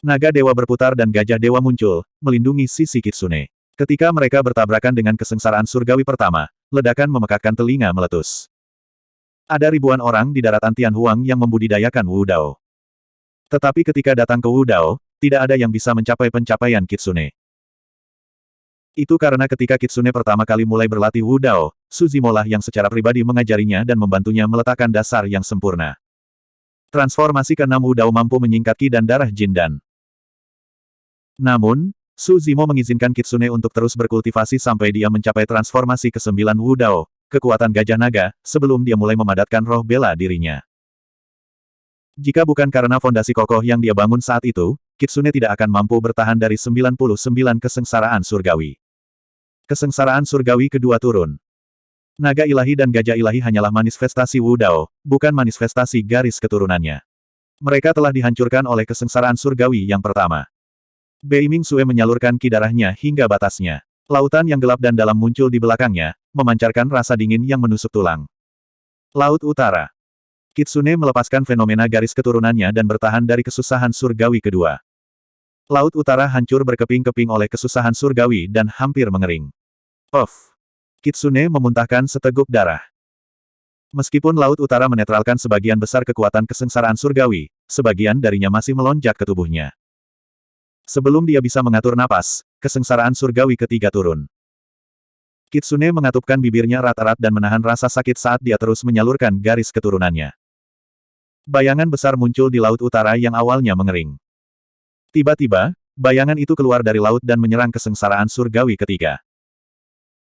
Naga dewa berputar dan gajah dewa muncul, melindungi sisi Kitsune. Ketika mereka bertabrakan dengan kesengsaraan surgawi pertama, ledakan memekakkan telinga meletus. Ada ribuan orang di daratan Tianhuang yang membudidayakan Wu Dao. Tetapi ketika datang ke Wu Dao, tidak ada yang bisa mencapai pencapaian Kitsune. Itu karena ketika Kitsune pertama kali mulai berlatih Wu Dao, Suzimo lah yang secara pribadi mengajarinya dan membantunya meletakkan dasar yang sempurna. Transformasi ke-6 Wu Dao mampu menyingkat ki dan darah Jin Dan. Namun, Suzimo mengizinkan Kitsune untuk terus berkultivasi sampai dia mencapai transformasi ke-9 Wu Dao, kekuatan gajah naga, sebelum dia mulai memadatkan roh bela dirinya. Jika bukan karena fondasi kokoh yang dia bangun saat itu, Kitsune tidak akan mampu bertahan dari 99 kesengsaraan surgawi. Kesengsaraan surgawi kedua turun. Naga ilahi dan gajah ilahi hanyalah manifestasi Wu Dao, bukan manifestasi garis keturunannya. Mereka telah dihancurkan oleh kesengsaraan surgawi yang pertama. Bei Ming Sue menyalurkan ki darahnya hingga batasnya. Lautan yang gelap dan dalam muncul di belakangnya, memancarkan rasa dingin yang menusuk tulang. Laut Utara. Kitsune melepaskan fenomena garis keturunannya dan bertahan dari kesusahan surgawi kedua. Laut Utara hancur berkeping-keping oleh kesusahan surgawi dan hampir mengering. Puff. Kitsune memuntahkan seteguk darah. Meskipun Laut Utara menetralkan sebagian besar kekuatan kesengsaraan surgawi, sebagian darinya masih melonjak ke tubuhnya. Sebelum dia bisa mengatur napas, kesengsaraan surgawi ketiga turun. Kitsune mengatupkan bibirnya erat-erat dan menahan rasa sakit saat dia terus menyalurkan garis keturunannya. Bayangan besar muncul di Laut Utara yang awalnya mengering. Tiba-tiba, bayangan itu keluar dari laut dan menyerang kesengsaraan surgawi ketiga.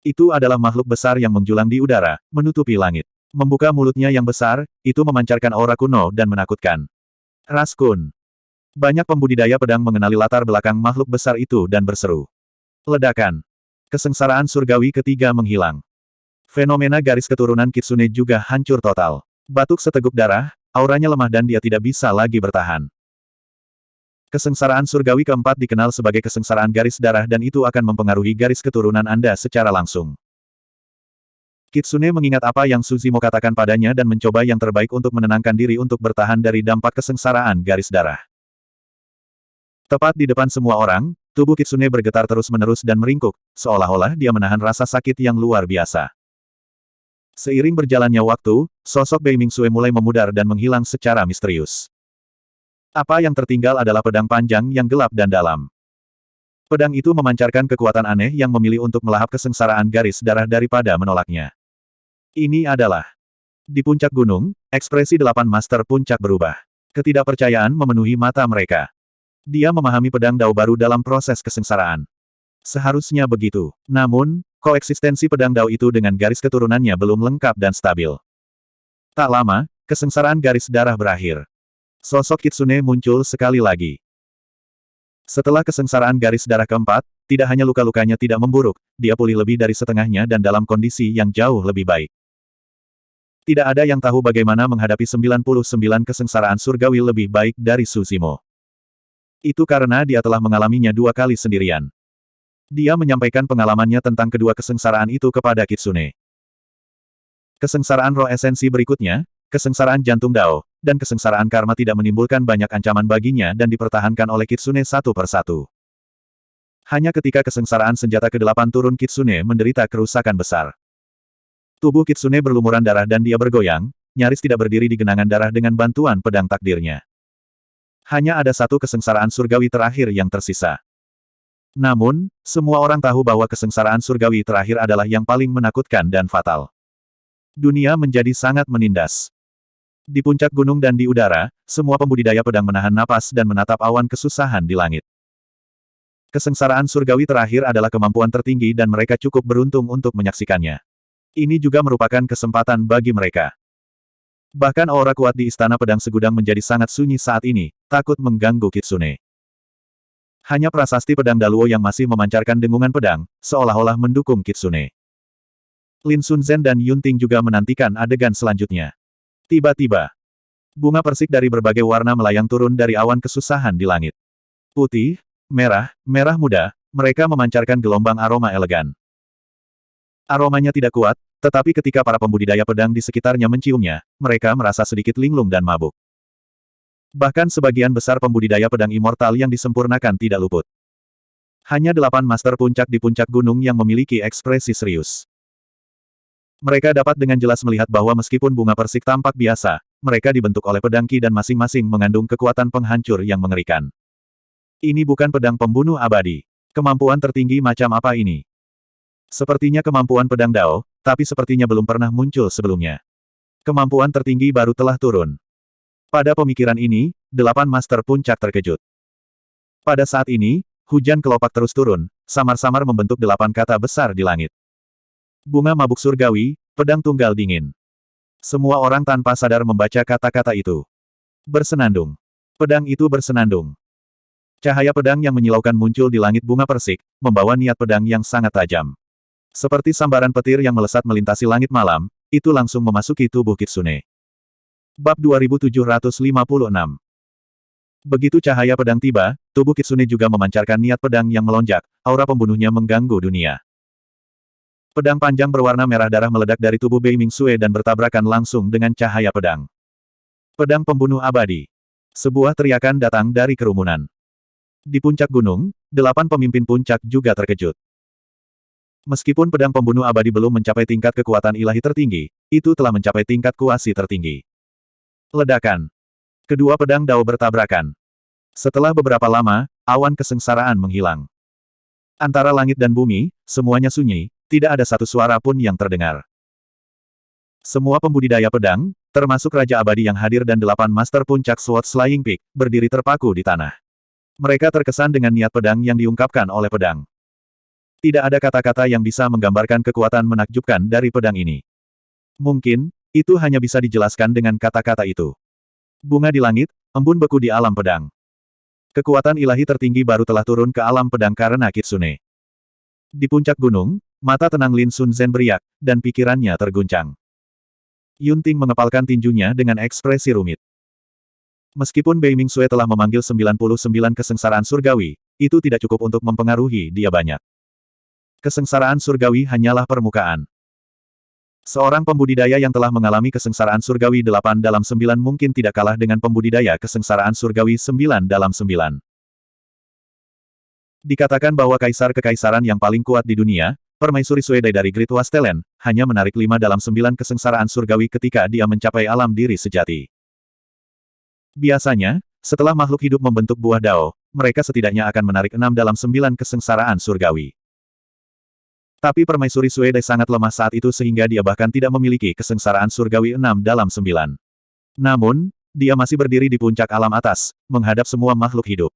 Itu adalah makhluk besar yang menjulang di udara, menutupi langit. Membuka mulutnya yang besar, itu memancarkan aura kuno dan menakutkan. Raskun. Banyak pembudidaya pedang mengenali latar belakang makhluk besar itu dan berseru. Ledakan. Kesengsaraan surgawi ketiga menghilang. Fenomena garis keturunan Kitsune juga hancur total. Batuk seteguk darah, auranya lemah dan dia tidak bisa lagi bertahan. Kesengsaraan surgawi keempat dikenal sebagai kesengsaraan garis darah dan itu akan mempengaruhi garis keturunan Anda secara langsung. Kitsune mengingat apa yang Suzimo katakan padanya dan mencoba yang terbaik untuk menenangkan diri untuk bertahan dari dampak kesengsaraan garis darah. Tepat di depan semua orang, tubuh Kitsune bergetar terus-menerus dan meringkuk, seolah-olah dia menahan rasa sakit yang luar biasa. Seiring berjalannya waktu, sosok Bei Ming Sue mulai memudar dan menghilang secara misterius. Apa yang tertinggal adalah pedang panjang yang gelap dan dalam. Pedang itu memancarkan kekuatan aneh yang memilih untuk melahap kesengsaraan garis darah daripada menolaknya. Ini adalah di puncak gunung, ekspresi 8 master puncak berubah. Ketidakpercayaan memenuhi mata mereka. Dia memahami pedang Dao baru dalam proses kesengsaraan. Seharusnya begitu. Namun, koeksistensi pedang Dao itu dengan garis keturunannya belum lengkap dan stabil. Tak lama, kesengsaraan garis darah berakhir. Sosok Kitsune muncul sekali lagi. Setelah kesengsaraan garis darah keempat, tidak hanya luka-lukanya tidak memburuk, dia pulih lebih dari setengahnya dan dalam kondisi yang jauh lebih baik. Tidak ada yang tahu bagaimana menghadapi 99 kesengsaraan surgawi lebih baik dari Suzimo. Itu karena dia telah mengalaminya 2 kali sendirian. Dia menyampaikan pengalamannya tentang kedua kesengsaraan itu kepada Kitsune. Kesengsaraan roh esensi berikutnya, kesengsaraan jantung Dao, dan kesengsaraan karma tidak menimbulkan banyak ancaman baginya dan dipertahankan oleh Kitsune satu persatu. Hanya ketika kesengsaraan senjata ke-8 turun Kitsune menderita kerusakan besar. Tubuh Kitsune berlumuran darah dan dia bergoyang, nyaris tidak berdiri di genangan darah dengan bantuan pedang takdirnya. Hanya ada satu kesengsaraan surgawi terakhir yang tersisa. Namun, semua orang tahu bahwa kesengsaraan surgawi terakhir adalah yang paling menakutkan dan fatal. Dunia menjadi sangat menindas. Di puncak gunung dan di udara, semua pembudidaya pedang menahan napas dan menatap awan kesusahan di langit. Kesengsaraan surgawi terakhir adalah kemampuan tertinggi dan mereka cukup beruntung untuk menyaksikannya. Ini juga merupakan kesempatan bagi mereka. Bahkan aura kuat di Istana Pedang Segudang menjadi sangat sunyi saat ini, takut mengganggu Kitsune. Hanya prasasti pedang Daluo yang masih memancarkan dengungan pedang, seolah-olah mendukung Kitsune. Lin Sunzen dan Yunting juga menantikan adegan selanjutnya. Tiba-tiba, bunga persik dari berbagai warna melayang turun dari awan kesusahan di langit. Putih, merah, merah muda, mereka memancarkan gelombang aroma elegan. Aromanya tidak kuat, tetapi ketika para pembudidaya pedang di sekitarnya menciumnya, mereka merasa sedikit linglung dan mabuk. Bahkan sebagian besar pembudidaya pedang immortal yang disempurnakan tidak luput. Hanya 8 master puncak di puncak gunung yang memiliki ekspresi serius. Mereka dapat dengan jelas melihat bahwa meskipun bunga persik tampak biasa, mereka dibentuk oleh pedang Qi dan masing-masing mengandung kekuatan penghancur yang mengerikan. Ini bukan pedang pembunuh abadi. Kemampuan tertinggi macam apa ini? Sepertinya kemampuan pedang Dao, tapi sepertinya belum pernah muncul sebelumnya. Kemampuan tertinggi baru telah turun. Pada pemikiran ini, 8 master puncak terkejut. Pada saat ini, hujan kelopak terus turun, samar-samar membentuk 8 kata besar di langit. Bunga mabuk surgawi, pedang tunggal dingin. Semua orang tanpa sadar membaca kata-kata itu. Bersenandung. Pedang itu bersenandung. Cahaya pedang yang menyilaukan muncul di langit bunga persik, membawa niat pedang yang sangat tajam. Seperti sambaran petir yang melesat melintasi langit malam, itu langsung memasuki tubuh Kitsune. Bab 2756. Begitu cahaya pedang tiba, tubuh Kitsune juga memancarkan niat pedang yang melonjak, aura pembunuhnya mengganggu dunia. Pedang panjang berwarna merah darah meledak dari tubuh Bei Mingsue dan bertabrakan langsung dengan cahaya pedang. Pedang pembunuh abadi. Sebuah teriakan datang dari kerumunan. Di puncak gunung, 8 pemimpin puncak juga terkejut. Meskipun pedang pembunuh abadi belum mencapai tingkat kekuatan ilahi tertinggi, itu telah mencapai tingkat kuasi tertinggi. Ledakan. Kedua pedang Dao bertabrakan. Setelah beberapa lama, awan kesengsaraan menghilang. Antara langit dan bumi, semuanya sunyi, tidak ada satu suara pun yang terdengar. Semua pembudidaya pedang, termasuk Raja Abadi yang hadir dan 8 master puncak Sword Flying Peak, berdiri terpaku di tanah. Mereka terkesan dengan niat pedang yang diungkapkan oleh pedang. Tidak ada kata-kata yang bisa menggambarkan kekuatan menakjubkan dari pedang ini. Mungkin, itu hanya bisa dijelaskan dengan kata-kata itu. Bunga di langit, embun beku di alam pedang. Kekuatan ilahi tertinggi baru telah turun ke alam pedang karena Kitsune. Di puncak gunung, mata tenang Lin Sunzen beriak, dan pikirannya terguncang. Yunting mengepalkan tinjunya dengan ekspresi rumit. Meskipun Bei Mingsue telah memanggil 99 kesengsaraan surgawi, itu tidak cukup untuk mempengaruhi dia banyak. Kesengsaraan surgawi hanyalah permukaan. Seorang pembudidaya yang telah mengalami kesengsaraan surgawi 8 dalam 9 mungkin tidak kalah dengan pembudidaya kesengsaraan surgawi 9 dalam 9. Dikatakan bahwa kaisar kekaisaran yang paling kuat di dunia, Permaisuri Suedai dari Great Wastelen, hanya menarik 5 dalam 9 kesengsaraan surgawi ketika dia mencapai alam diri sejati. Biasanya, setelah makhluk hidup membentuk buah Dao, mereka setidaknya akan menarik 6 dalam 9 kesengsaraan surgawi. Tapi Permaisuri Suedai sangat lemah saat itu sehingga dia bahkan tidak memiliki kesengsaraan surgawi 6 dalam 9. Namun, dia masih berdiri di puncak alam atas, menghadap semua makhluk hidup.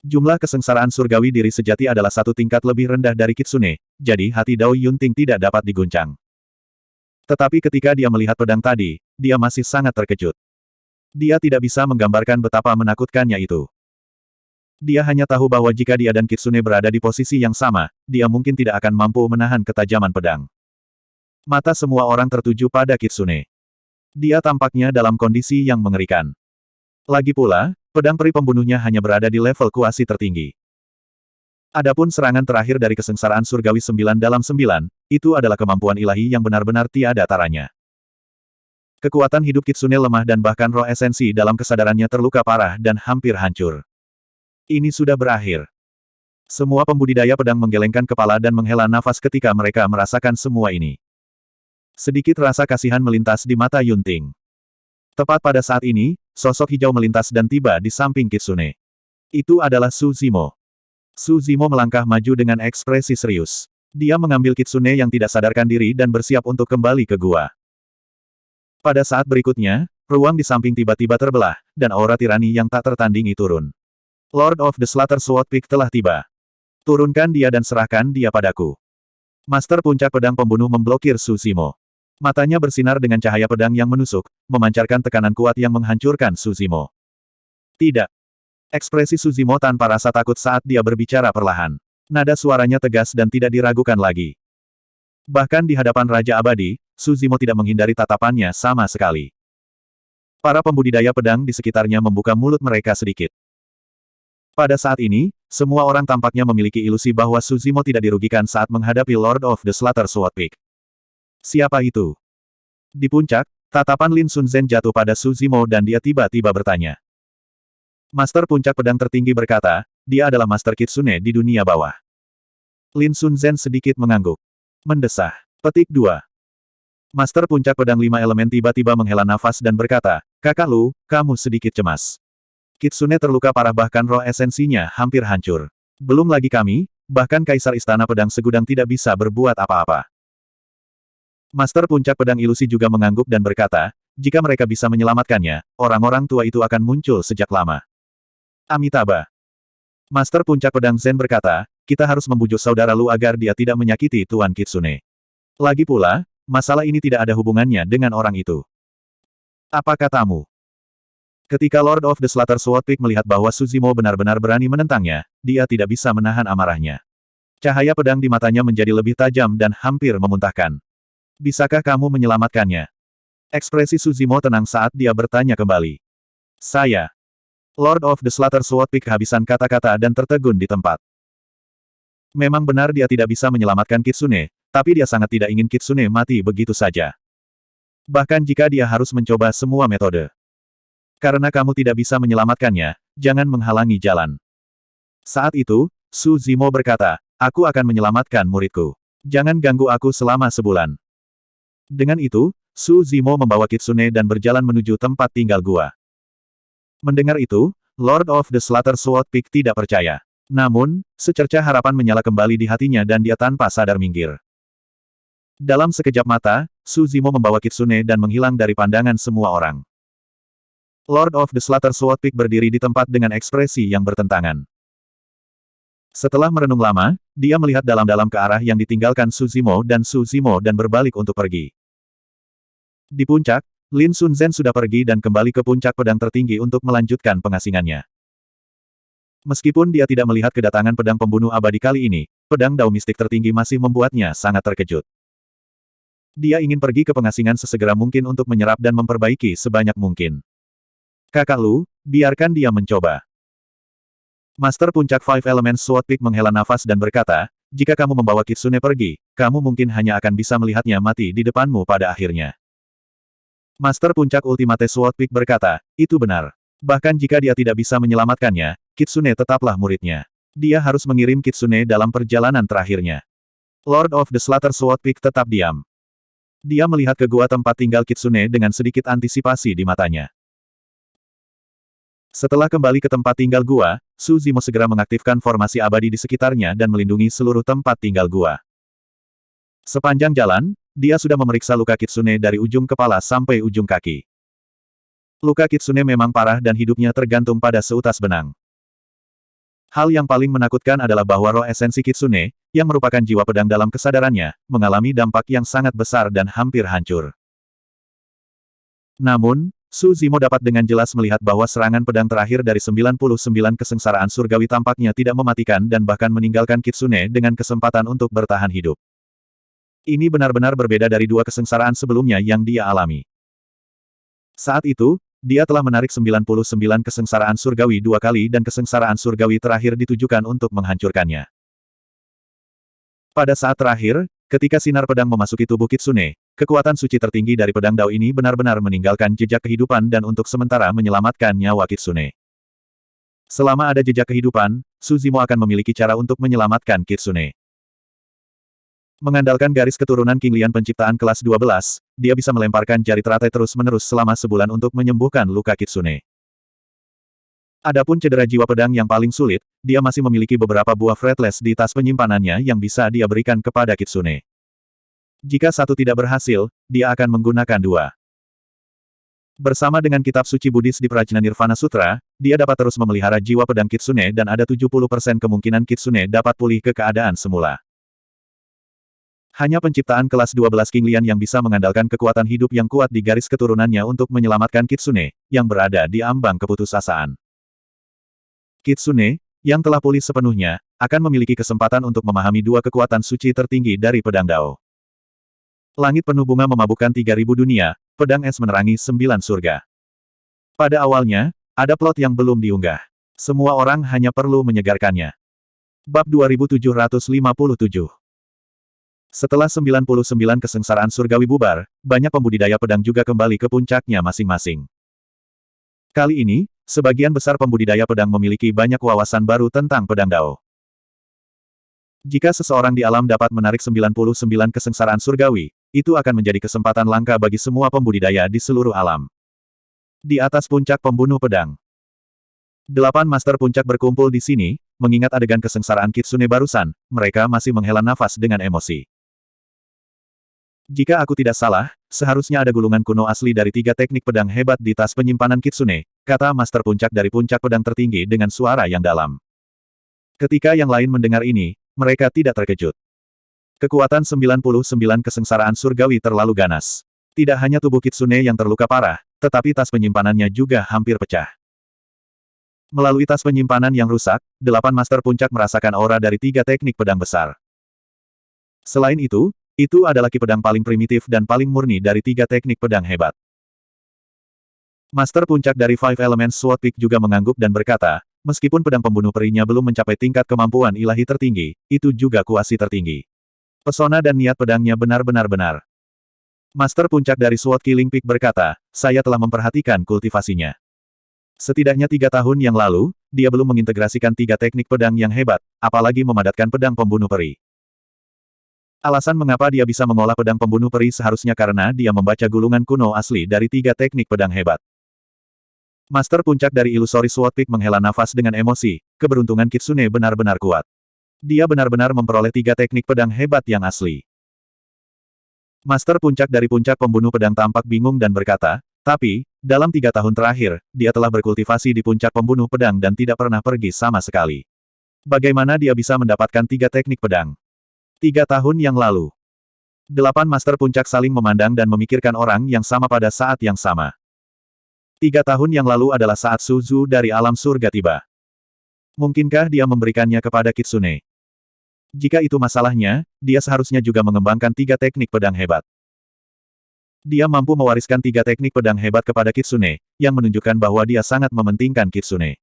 Jumlah kesengsaraan surgawi diri sejati adalah satu tingkat lebih rendah dari Kitsune, jadi hati Dao Yunting tidak dapat diguncang. Tetapi ketika dia melihat pedang tadi, dia masih sangat terkejut. Dia tidak bisa menggambarkan betapa menakutkannya itu. Dia hanya tahu bahwa jika dia dan Kitsune berada di posisi yang sama, dia mungkin tidak akan mampu menahan ketajaman pedang. Mata semua orang tertuju pada Kitsune. Dia tampaknya dalam kondisi yang mengerikan. Lagi pula, pedang peri pembunuhnya hanya berada di level kuasi tertinggi. Adapun serangan terakhir dari kesengsaraan surgawi 9 dalam 9, itu adalah kemampuan ilahi yang benar-benar tiada taranya. Kekuatan hidup Kitsune lemah dan bahkan roh esensi dalam kesadarannya terluka parah dan hampir hancur. Ini sudah berakhir. Semua pembudidaya pedang menggelengkan kepala dan menghela nafas ketika mereka merasakan semua ini. Sedikit rasa kasihan melintas di mata Yunting. Tepat pada saat ini, sosok hijau melintas dan tiba di samping Kitsune. Itu adalah Su Zimo. Su Zimo melangkah maju dengan ekspresi serius. Dia mengambil Kitsune yang tidak sadarkan diri dan bersiap untuk kembali ke gua. Pada saat berikutnya, ruang di samping tiba-tiba terbelah, dan aura tirani yang tak tertandingi turun. Lord of the Slaughter Sword Peak telah tiba. Turunkan dia dan serahkan dia padaku. Master puncak pedang pembunuh memblokir Su Zimo. Matanya bersinar dengan cahaya pedang yang menusuk, memancarkan tekanan kuat yang menghancurkan Su Zimo. Tidak. Ekspresi Su Zimo tanpa rasa takut saat dia berbicara perlahan. Nada suaranya tegas dan tidak diragukan lagi. Bahkan di hadapan Raja Abadi, Su Zimo tidak menghindari tatapannya sama sekali. Para pembudidaya pedang di sekitarnya membuka mulut mereka sedikit. Pada saat ini, semua orang tampaknya memiliki ilusi bahwa Su Zimo tidak dirugikan saat menghadapi Lord of the Slaughter Sword Peak. Siapa itu? Di puncak, tatapan Lin Sunzen jatuh pada Su Zimo dan dia tiba-tiba bertanya. Master puncak pedang tertinggi berkata, dia adalah Master Kitsune di dunia bawah. Lin Sunzen sedikit mengangguk. Mendesah. Petik 2. Master puncak pedang 5 elemen tiba-tiba menghela nafas dan berkata, Kakak Lu, kamu sedikit cemas. Kitsune terluka parah bahkan roh esensinya hampir hancur. Belum lagi kami, bahkan Kaisar Istana Pedang Segudang tidak bisa berbuat apa-apa. Master puncak pedang ilusi juga mengangguk dan berkata, jika mereka bisa menyelamatkannya, orang-orang tua itu akan muncul sejak lama. Amitabha. Master puncak pedang Zen berkata, kita harus membujuk saudara Lu agar dia tidak menyakiti Tuan Kitsune. Lagi pula, masalah ini tidak ada hubungannya dengan orang itu. Apa katamu? Ketika Lord of the Slaughter Sword Peak melihat bahwa Su Zimo benar-benar berani menentangnya, dia tidak bisa menahan amarahnya. Cahaya pedang di matanya menjadi lebih tajam dan hampir memuntahkan. Bisakah kamu menyelamatkannya? Ekspresi Su Zimo tenang saat dia bertanya kembali. Saya. Lord of the Slaughter Sword Peak kehabisan kata-kata dan tertegun di tempat. Memang benar dia tidak bisa menyelamatkan Kitsune, tapi dia sangat tidak ingin Kitsune mati begitu saja. Bahkan jika dia harus mencoba semua metode. Karena kamu tidak bisa menyelamatkannya, jangan menghalangi jalan. Saat itu, Su Zimo berkata, aku akan menyelamatkan muridku. Jangan ganggu aku selama sebulan. Dengan itu, Su Zimo membawa Kitsune dan berjalan menuju tempat tinggal gua. Mendengar itu, Lord of the Slaughter Sword Peak tidak percaya. Namun, secercah harapan menyala kembali di hatinya dan dia tanpa sadar minggir. Dalam sekejap mata, Su Zimo membawa Kitsune dan menghilang dari pandangan semua orang. Lord of the Slaughter Sword Peak berdiri di tempat dengan ekspresi yang bertentangan. Setelah merenung lama, dia melihat dalam-dalam ke arah yang ditinggalkan Su Zimo dan berbalik untuk pergi. Di puncak, Lin Sunzen sudah pergi dan kembali ke puncak pedang tertinggi untuk melanjutkan pengasingannya. Meskipun dia tidak melihat kedatangan pedang pembunuh abadi kali ini, pedang Dao mistik tertinggi masih membuatnya sangat terkejut. Dia ingin pergi ke pengasingan sesegera mungkin untuk menyerap dan memperbaiki sebanyak mungkin. Kakak Lu, biarkan dia mencoba. Master puncak Five Elements Sword Peak menghela nafas dan berkata, jika kamu membawa Kitsune pergi, kamu mungkin hanya akan bisa melihatnya mati di depanmu pada akhirnya. Master puncak Ultimate Sword Peak berkata, itu benar. Bahkan jika dia tidak bisa menyelamatkannya, Kitsune tetaplah muridnya. Dia harus mengirim Kitsune dalam perjalanan terakhirnya. Lord of the Slaughter Sword Peak tetap diam. Dia melihat ke gua tempat tinggal Kitsune dengan sedikit antisipasi di matanya. Setelah kembali ke tempat tinggal gua, Su Zimo segera mengaktifkan formasi abadi di sekitarnya dan melindungi seluruh tempat tinggal gua. Sepanjang jalan, dia sudah memeriksa luka Kitsune dari ujung kepala sampai ujung kaki. Luka Kitsune memang parah dan hidupnya tergantung pada seutas benang. Hal yang paling menakutkan adalah bahwa roh esensi Kitsune, yang merupakan jiwa pedang dalam kesadarannya, mengalami dampak yang sangat besar dan hampir hancur. Namun, Su Zimo dapat dengan jelas melihat bahwa serangan pedang terakhir dari 99 kesengsaraan surgawi tampaknya tidak mematikan dan bahkan meninggalkan Kitsune dengan kesempatan untuk bertahan hidup. Ini benar-benar berbeda dari dua kesengsaraan sebelumnya yang dia alami. Saat itu, dia telah menarik 99 kesengsaraan surgawi dua kali dan kesengsaraan surgawi terakhir ditujukan untuk menghancurkannya. Pada saat terakhir, ketika sinar pedang memasuki tubuh Kitsune, kekuatan suci tertinggi dari pedang Dao ini benar-benar meninggalkan jejak kehidupan dan untuk sementara menyelamatkan nyawa Kitsune. Selama ada jejak kehidupan, Su Zimo akan memiliki cara untuk menyelamatkan Kitsune. Mengandalkan garis keturunan Qinglian penciptaan kelas 12, dia bisa melemparkan jari teratai terus-menerus selama sebulan untuk menyembuhkan luka Kitsune. Adapun cedera jiwa pedang yang paling sulit, dia masih memiliki beberapa buah fretless di tas penyimpanannya yang bisa dia berikan kepada Kitsune. Jika satu tidak berhasil, dia akan menggunakan dua. Bersama dengan kitab suci Buddhis di Prajna Nirvana Sutra, dia dapat terus memelihara jiwa pedang Kitsune dan ada 70% kemungkinan Kitsune dapat pulih ke keadaan semula. Hanya penciptaan kelas 12 Qinglian yang bisa mengandalkan kekuatan hidup yang kuat di garis keturunannya untuk menyelamatkan Kitsune, yang berada di ambang keputusasaan. Kitsune, yang telah pulih sepenuhnya, akan memiliki kesempatan untuk memahami dua kekuatan suci tertinggi dari pedang Dao. Langit penuh bunga memabukkan 3.000 dunia, pedang es menerangi 9 surga. Pada awalnya, ada plot yang belum diunggah. Semua orang hanya perlu menyegarkannya. Bab 2757. Setelah 99 kesengsaraan surgawi bubar, banyak pembudidaya pedang juga kembali ke puncaknya masing-masing. Kali ini, sebagian besar pembudidaya pedang memiliki banyak wawasan baru tentang pedang Dao. Jika seseorang di alam dapat menarik 99 kesengsaraan surgawi, itu akan menjadi kesempatan langka bagi semua pembudidaya di seluruh alam. Di atas puncak pembunuh pedang. 8 master puncak berkumpul di sini, mengingat adegan kesengsaraan Kitsune barusan, mereka masih menghela nafas dengan emosi. Jika aku tidak salah, seharusnya ada gulungan kuno asli dari 3 teknik pedang hebat di tas penyimpanan Kitsune, kata master puncak dari puncak pedang tertinggi dengan suara yang dalam. Ketika yang lain mendengar ini, mereka tidak terkejut. Kekuatan 99 kesengsaraan surgawi terlalu ganas. Tidak hanya tubuh Kitsune yang terluka parah, tetapi tas penyimpanannya juga hampir pecah. Melalui tas penyimpanan yang rusak, 8 master puncak merasakan aura dari 3 teknik pedang besar. Selain itu adalah ki pedang paling primitif dan paling murni dari 3 teknik pedang hebat. Master puncak dari Five Elements Sword Peak juga mengangguk dan berkata, meskipun pedang pembunuh perinya belum mencapai tingkat kemampuan ilahi tertinggi, itu juga kuasi tertinggi. Pesona dan niat pedangnya benar-benar benar. Master puncak dari Sword Killing Peak berkata, saya telah memperhatikan kultivasinya. Setidaknya 3 tahun yang lalu, dia belum mengintegrasikan 3 teknik pedang yang hebat, apalagi memadatkan pedang pembunuh peri. Alasan mengapa dia bisa mengolah pedang pembunuh peri seharusnya karena dia membaca gulungan kuno asli dari 3 teknik pedang hebat. Master puncak dari Illusory Sword Peak menghela nafas dengan emosi, keberuntungan Kitsune benar-benar kuat. Dia benar-benar memperoleh 3 teknik pedang hebat yang asli. Master puncak dari puncak pembunuh pedang tampak bingung dan berkata, tapi, dalam 3 tahun terakhir, dia telah berkultivasi di puncak pembunuh pedang dan tidak pernah pergi sama sekali. Bagaimana dia bisa mendapatkan 3 teknik pedang? 3 tahun yang lalu. 8 master puncak saling memandang dan memikirkan orang yang sama pada saat yang sama. 3 tahun yang lalu adalah saat Suzu dari alam surga tiba. Mungkinkah dia memberikannya kepada Kitsune? Jika itu masalahnya, dia seharusnya juga mengembangkan 3 teknik pedang hebat. Dia mampu mewariskan 3 teknik pedang hebat kepada Kitsune, yang menunjukkan bahwa dia sangat mementingkan Kitsune.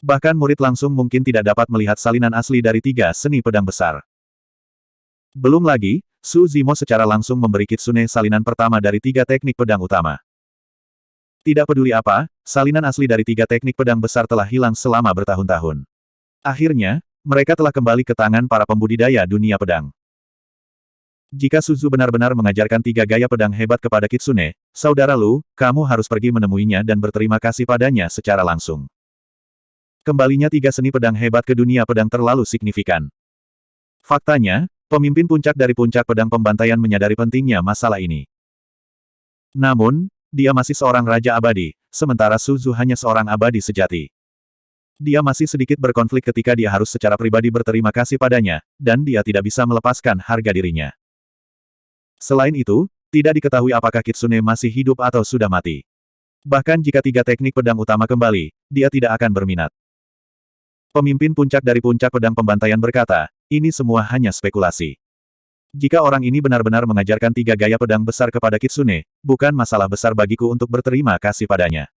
Bahkan murid langsung mungkin tidak dapat melihat salinan asli dari 3 seni pedang besar. Belum lagi, Su Zimo secara langsung memberi Kitsune salinan pertama dari 3 teknik pedang utama. Tidak peduli apa, salinan asli dari 3 teknik pedang besar telah hilang selama bertahun-tahun. Akhirnya, mereka telah kembali ke tangan para pembudidaya dunia pedang. Jika Suzu benar-benar mengajarkan 3 gaya pedang hebat kepada Kitsune, saudara Lu, kamu harus pergi menemuinya dan berterima kasih padanya secara langsung. Kembalinya 3 seni pedang hebat ke dunia pedang terlalu signifikan. Faktanya, pemimpin puncak dari puncak pedang pembantaian menyadari pentingnya masalah ini. Namun, dia masih seorang raja abadi, sementara Suzu hanya seorang abadi sejati. Dia masih sedikit berkonflik ketika dia harus secara pribadi berterima kasih padanya, dan dia tidak bisa melepaskan harga dirinya. Selain itu, tidak diketahui apakah Kitsune masih hidup atau sudah mati. Bahkan jika 3 teknik pedang utama kembali, dia tidak akan berminat. Pemimpin puncak dari puncak pedang pembantaian berkata, ini semua hanya spekulasi. Jika orang ini benar-benar mengajarkan 3 gaya pedang besar kepada Kitsune, bukan masalah besar bagiku untuk berterima kasih padanya.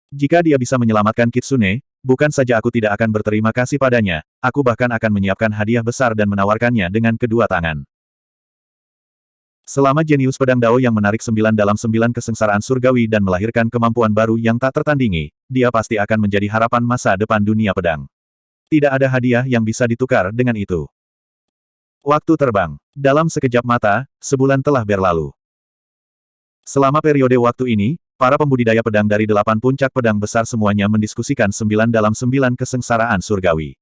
Jika dia bisa menyelamatkan Kitsune, bukan saja aku tidak akan berterima kasih padanya, aku bahkan akan menyiapkan hadiah besar dan menawarkannya dengan kedua tangan. Selama jenius pedang Dao yang menarik 9 dalam 9 kesengsaraan surgawi dan melahirkan kemampuan baru yang tak tertandingi, dia pasti akan menjadi harapan masa depan dunia pedang. Tidak ada hadiah yang bisa ditukar dengan itu. Waktu terbang. Dalam sekejap mata, sebulan telah berlalu. Selama periode waktu ini, para pembudidaya pedang dari 8 puncak pedang besar semuanya mendiskusikan 9 dalam 9 kesengsaraan surgawi.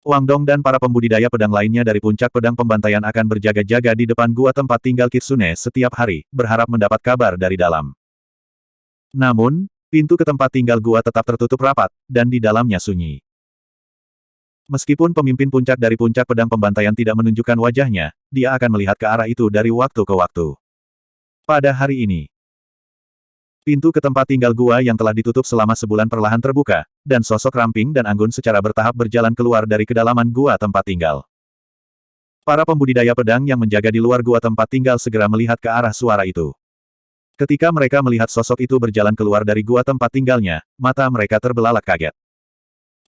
Wang Dong dan para pembudidaya pedang lainnya dari puncak pedang pembantaian akan berjaga-jaga di depan gua tempat tinggal Kitsune setiap hari, berharap mendapat kabar dari dalam. Namun, pintu ke tempat tinggal gua tetap tertutup rapat, dan di dalamnya sunyi. Meskipun pemimpin puncak dari puncak pedang pembantaian tidak menunjukkan wajahnya, dia akan melihat ke arah itu dari waktu ke waktu. Pada hari ini, pintu ke tempat tinggal gua yang telah ditutup selama sebulan perlahan terbuka, dan sosok Ramping dan Anggun secara bertahap berjalan keluar dari kedalaman gua tempat tinggal. Para pembudidaya pedang yang menjaga di luar gua tempat tinggal segera melihat ke arah suara itu. Ketika mereka melihat sosok itu berjalan keluar dari gua tempat tinggalnya, mata mereka terbelalak kaget.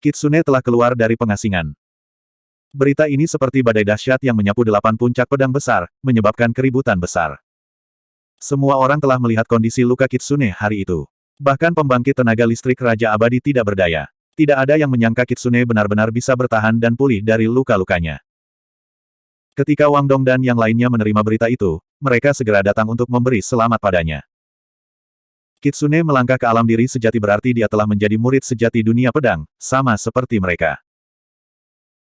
Kitsune telah keluar dari pengasingan. Berita ini seperti badai dahsyat yang menyapu 8 puncak pedang besar, menyebabkan keributan besar. Semua orang telah melihat kondisi luka Kitsune hari itu. Bahkan pembangkit tenaga listrik Raja Abadi tidak berdaya. Tidak ada yang menyangka Kitsune benar-benar bisa bertahan dan pulih dari luka-lukanya. Ketika Wang Dong dan yang lainnya menerima berita itu, mereka segera datang untuk memberi selamat padanya. Kitsune melangkah ke alam diri sejati berarti dia telah menjadi murid sejati dunia pedang, sama seperti mereka.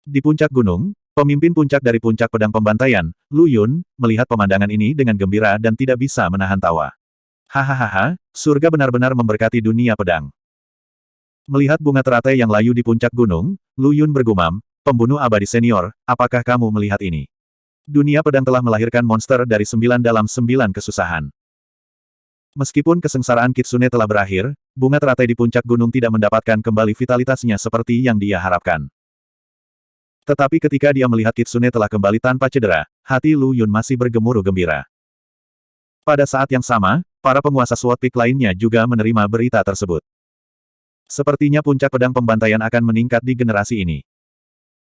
Di puncak gunung, pemimpin puncak dari puncak pedang pembantaian, Lu Yun, melihat pemandangan ini dengan gembira dan tidak bisa menahan tawa. Hahaha, surga benar-benar memberkati dunia pedang. Melihat bunga teratai yang layu di puncak gunung, Lu Yun bergumam, pembunuh abadi senior, apakah kamu melihat ini? Dunia pedang telah melahirkan monster dari 9 dalam 9 kesusahan. Meskipun kesengsaraan Kitsune telah berakhir, bunga teratai di puncak gunung tidak mendapatkan kembali vitalitasnya seperti yang dia harapkan. Tetapi ketika dia melihat Kitsune telah kembali tanpa cedera, hati Lu Yun masih bergemuruh gembira. Pada saat yang sama, para penguasa Sword Peak lainnya juga menerima berita tersebut. Sepertinya puncak pedang pembantaian akan meningkat di generasi ini.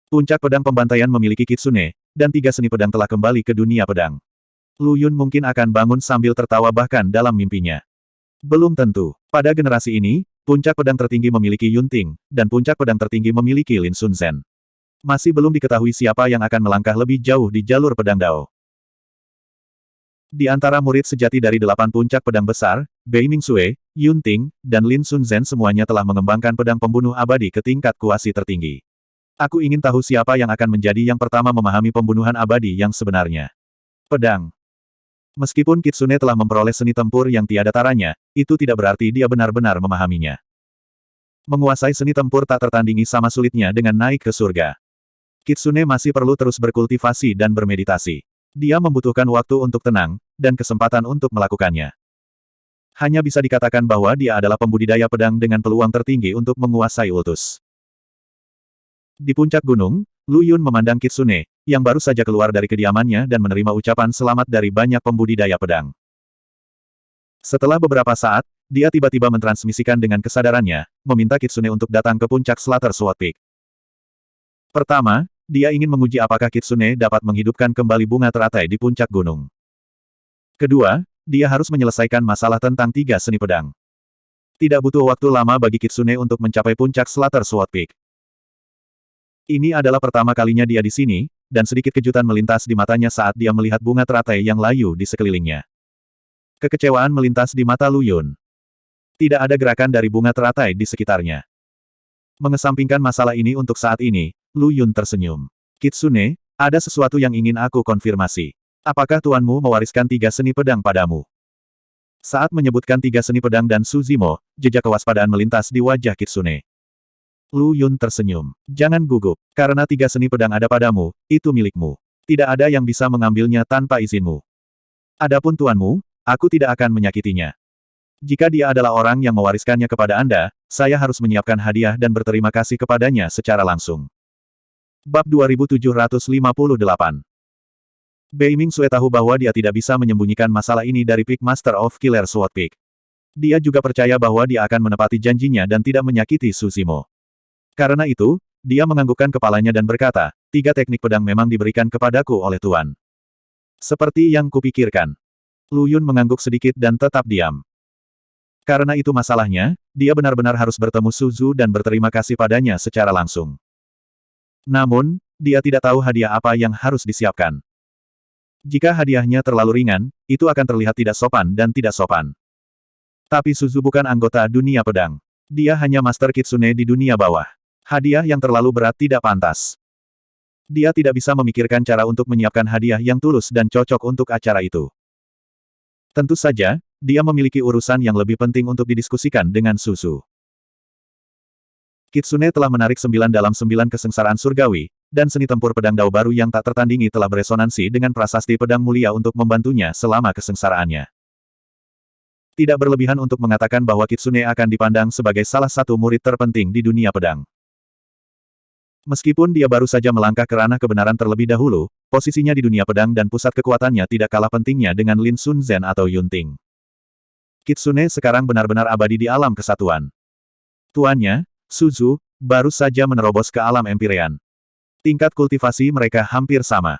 Puncak pedang pembantaian memiliki Kitsune, dan 3 seni pedang telah kembali ke dunia pedang. Lu Yun mungkin akan bangun sambil tertawa bahkan dalam mimpinya. Belum tentu. Pada generasi ini, puncak pedang tertinggi memiliki Yun Ting, dan puncak pedang tertinggi memiliki Lin Sun Zhen. Masih belum diketahui siapa yang akan melangkah lebih jauh di jalur pedang Dao. Di antara murid sejati dari 8 puncak pedang besar, Bei Mingxue, Yun Ting, dan Lin Sun Zhen semuanya telah mengembangkan pedang pembunuh abadi ke tingkat kuasi tertinggi. Aku ingin tahu siapa yang akan menjadi yang pertama memahami pembunuhan abadi yang sebenarnya. Pedang. Meskipun Kitsune telah memperoleh seni tempur yang tiada taranya, itu tidak berarti dia benar-benar memahaminya. Menguasai seni tempur tak tertandingi sama sulitnya dengan naik ke surga. Kitsune masih perlu terus berkultivasi dan bermeditasi. Dia membutuhkan waktu untuk tenang, dan kesempatan untuk melakukannya. Hanya bisa dikatakan bahwa dia adalah pembudidaya pedang dengan peluang tertinggi untuk menguasai ultus. Di puncak gunung, Lu Yun memandang Kitsune, yang baru saja keluar dari kediamannya dan menerima ucapan selamat dari banyak pembudidaya pedang. Setelah beberapa saat, dia tiba-tiba mentransmisikan dengan kesadarannya, meminta Kitsune untuk datang ke puncak Slater Sword Peak. Pertama, dia ingin menguji apakah Kitsune dapat menghidupkan kembali bunga teratai di puncak gunung. Kedua, dia harus menyelesaikan masalah tentang 3 seni pedang. Tidak butuh waktu lama bagi Kitsune untuk mencapai puncak Slater Sword Peak. Ini adalah pertama kalinya dia di sini, dan sedikit kejutan melintas di matanya saat dia melihat bunga teratai yang layu di sekelilingnya. Kekecewaan melintas di mata Lu Yun. Tidak ada gerakan dari bunga teratai di sekitarnya. Mengesampingkan masalah ini untuk saat ini, Lu Yun tersenyum. Kitsune, ada sesuatu yang ingin aku konfirmasi. Apakah tuanmu mewariskan 3 seni pedang padamu? Saat menyebutkan 3 seni pedang dan Suzimo, jejak kewaspadaan melintas di wajah Kitsune. Lu Yun tersenyum. Jangan gugup, karena 3 seni pedang ada padamu, itu milikmu. Tidak ada yang bisa mengambilnya tanpa izinmu. Adapun tuanmu, aku tidak akan menyakitinya. Jika dia adalah orang yang mewariskannya kepada Anda, saya harus menyiapkan hadiah dan berterima kasih kepadanya secara langsung. Bab 2758. Bei Mingxue tahu bahwa dia tidak bisa menyembunyikan masalah ini dari Peak Master of Killer Sword Peak. Dia juga percaya bahwa dia akan menepati janjinya dan tidak menyakiti Suzimo. Karena itu, dia menganggukkan kepalanya dan berkata, 3 teknik pedang memang diberikan kepadaku oleh Tuan. Seperti yang kupikirkan. Lu Yun mengangguk sedikit dan tetap diam. Karena itu masalahnya, dia benar-benar harus bertemu Suzu dan berterima kasih padanya secara langsung. Namun, dia tidak tahu hadiah apa yang harus disiapkan. Jika hadiahnya terlalu ringan, itu akan terlihat tidak sopan dan tidak sopan. Tapi Suzu bukan anggota dunia pedang. Dia hanya Master Kitsune di dunia bawah. Hadiah yang terlalu berat tidak pantas. Dia tidak bisa memikirkan cara untuk menyiapkan hadiah yang tulus dan cocok untuk acara itu. Tentu saja, dia memiliki urusan yang lebih penting untuk didiskusikan dengan Suzu. Kitsune telah menarik 9 dalam 9 kesengsaraan surgawi, dan seni tempur pedang Dao baru yang tak tertandingi telah beresonansi dengan prasasti pedang mulia untuk membantunya selama kesengsaraannya. Tidak berlebihan untuk mengatakan bahwa Kitsune akan dipandang sebagai salah satu murid terpenting di dunia pedang. Meskipun dia baru saja melangkah ke ranah kebenaran terlebih dahulu, posisinya di dunia pedang dan pusat kekuatannya tidak kalah pentingnya dengan Lin Sun Zhen atau Yunting. Kitsune sekarang benar-benar abadi di alam kesatuan. Tuannya, Suzu, baru saja menerobos ke alam Empyrean. Tingkat kultivasi mereka hampir sama.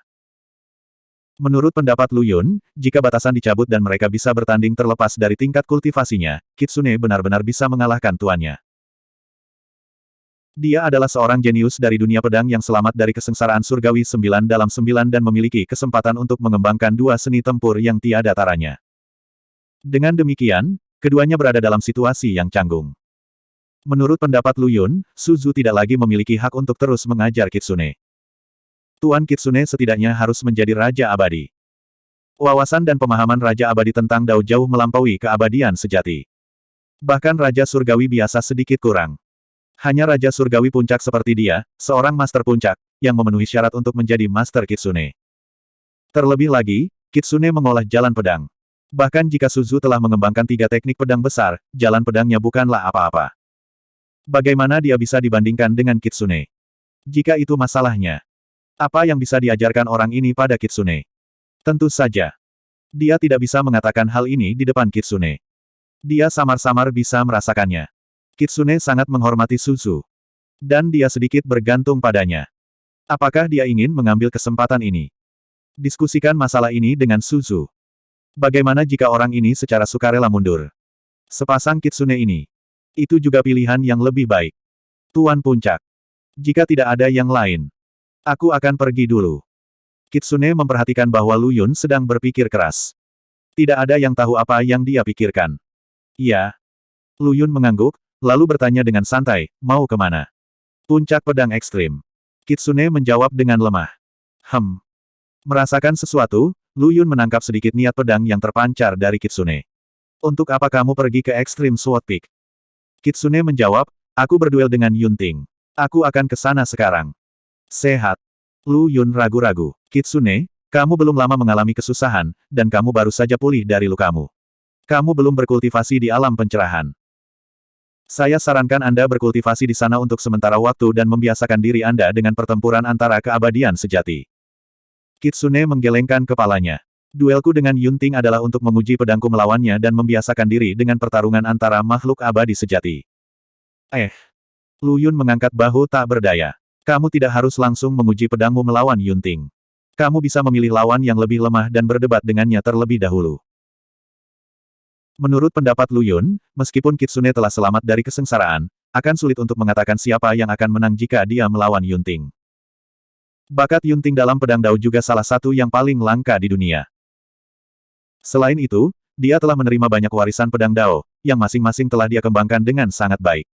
Menurut pendapat Lu Yun, jika batasan dicabut dan mereka bisa bertanding terlepas dari tingkat kultivasinya, Kitsune benar-benar bisa mengalahkan tuannya. Dia adalah seorang jenius dari dunia pedang yang selamat dari kesengsaraan surgawi 9 dalam 9 dan memiliki kesempatan untuk mengembangkan dua seni tempur yang tiada taranya. Dengan demikian, keduanya berada dalam situasi yang canggung. Menurut pendapat Lu Yun, Suzu tidak lagi memiliki hak untuk terus mengajar Kitsune. Tuan Kitsune setidaknya harus menjadi Raja Abadi. Wawasan dan pemahaman Raja Abadi tentang Dao jauh melampaui keabadian sejati. Bahkan Raja Surgawi biasa sedikit kurang. Hanya Raja Surgawi Puncak seperti dia, seorang Master Puncak, yang memenuhi syarat untuk menjadi Master Kitsune. Terlebih lagi, Kitsune mengolah jalan pedang. Bahkan jika Suzu telah mengembangkan 3 teknik pedang besar, jalan pedangnya bukanlah apa-apa. Bagaimana dia bisa dibandingkan dengan Kitsune? Jika itu masalahnya, apa yang bisa diajarkan orang ini pada Kitsune? Tentu saja, dia tidak bisa mengatakan hal ini di depan Kitsune. Dia samar-samar bisa merasakannya. Kitsune sangat menghormati Suzu. Dan dia sedikit bergantung padanya. Apakah dia ingin mengambil kesempatan ini? Diskusikan masalah ini dengan Suzu. Bagaimana jika orang ini secara sukarela mundur? Sepasang Kitsune ini. Itu juga pilihan yang lebih baik. Tuan Puncak. Jika tidak ada yang lain, aku akan pergi dulu. Kitsune memperhatikan bahwa Lu Yun sedang berpikir keras. Tidak ada yang tahu apa yang dia pikirkan. Iya. Lu Yun mengangguk, lalu bertanya dengan santai, mau kemana? Puncak pedang ekstrim. Kitsune menjawab dengan lemah. Merasakan sesuatu, Lu Yun menangkap sedikit niat pedang yang terpancar dari Kitsune. Untuk apa kamu pergi ke Extreme Sword Peak? Kitsune menjawab, aku berduel dengan Yunting. Aku akan ke sana sekarang. Sehat. Lu Yun ragu-ragu. Kitsune, kamu belum lama mengalami kesusahan, dan kamu baru saja pulih dari lukamu. Kamu belum berkultivasi di alam pencerahan. Saya sarankan Anda berkultivasi di sana untuk sementara waktu dan membiasakan diri Anda dengan pertempuran antara keabadian sejati. Kitsune menggelengkan kepalanya. Duelku dengan Yunting adalah untuk menguji pedangku melawannya dan membiasakan diri dengan pertarungan antara makhluk abadi sejati. Lu Yun mengangkat bahu tak berdaya. Kamu tidak harus langsung menguji pedangmu melawan Yunting. Kamu bisa memilih lawan yang lebih lemah dan berdebat dengannya terlebih dahulu. Menurut pendapat Lu Yun, meskipun Kitsune telah selamat dari kesengsaraan, akan sulit untuk mengatakan siapa yang akan menang jika dia melawan Yunting. Bakat Yunting dalam pedang Dao juga salah satu yang paling langka di dunia. Selain itu, dia telah menerima banyak warisan pedang Dao, yang masing-masing telah dia kembangkan dengan sangat baik.